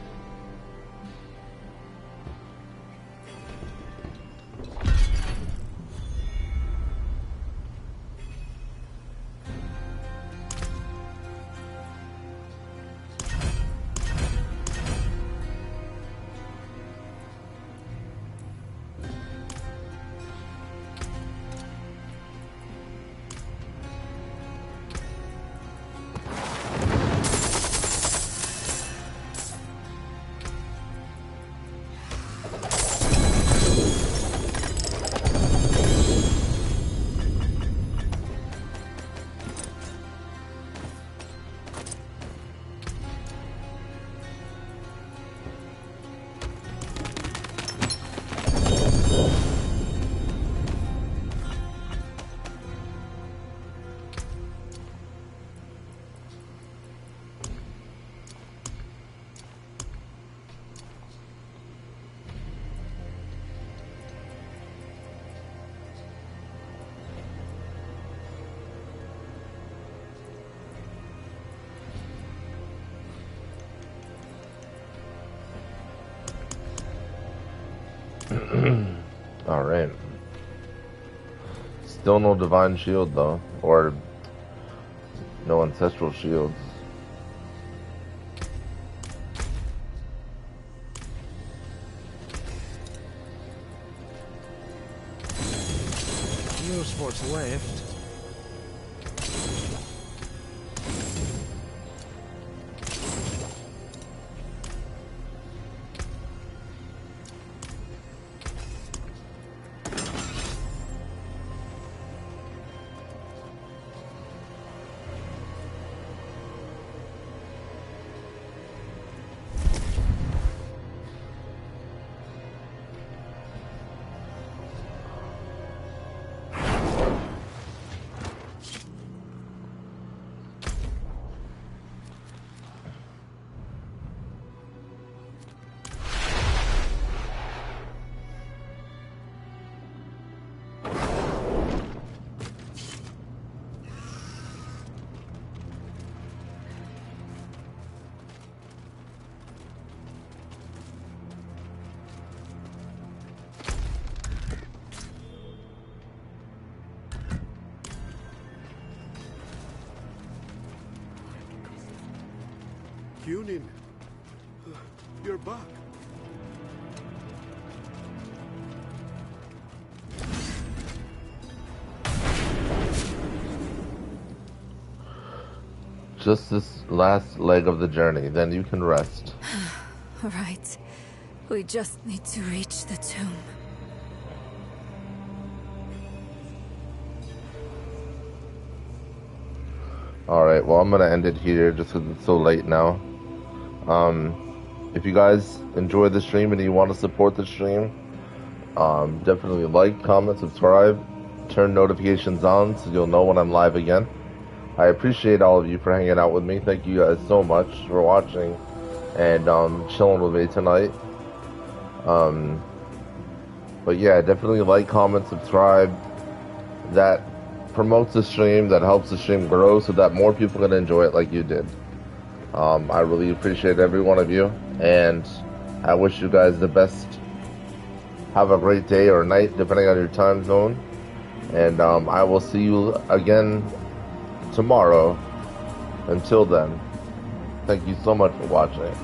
Alright. Still no divine shield though, or no ancestral shields. No sports left. Yunin, you're back. Just this last leg of the journey, then you can rest. Right. We just need to reach the tomb. Alright, well I'm gonna end it here just because it's so late now. If you guys enjoy the stream and you want to support the stream, definitely like, comment, subscribe, turn notifications on so you'll know when I'm live again. I appreciate all of you for hanging out with me. Thank you guys so much for watching and chilling with me tonight. But yeah, definitely like, comment, subscribe. That promotes the stream, that helps the stream grow so that more people can enjoy it like you did. I really appreciate every one of you, and I wish you guys the best. Have a great day or night, depending on your time zone. And I will see you again tomorrow. Until then, thank you so much for watching.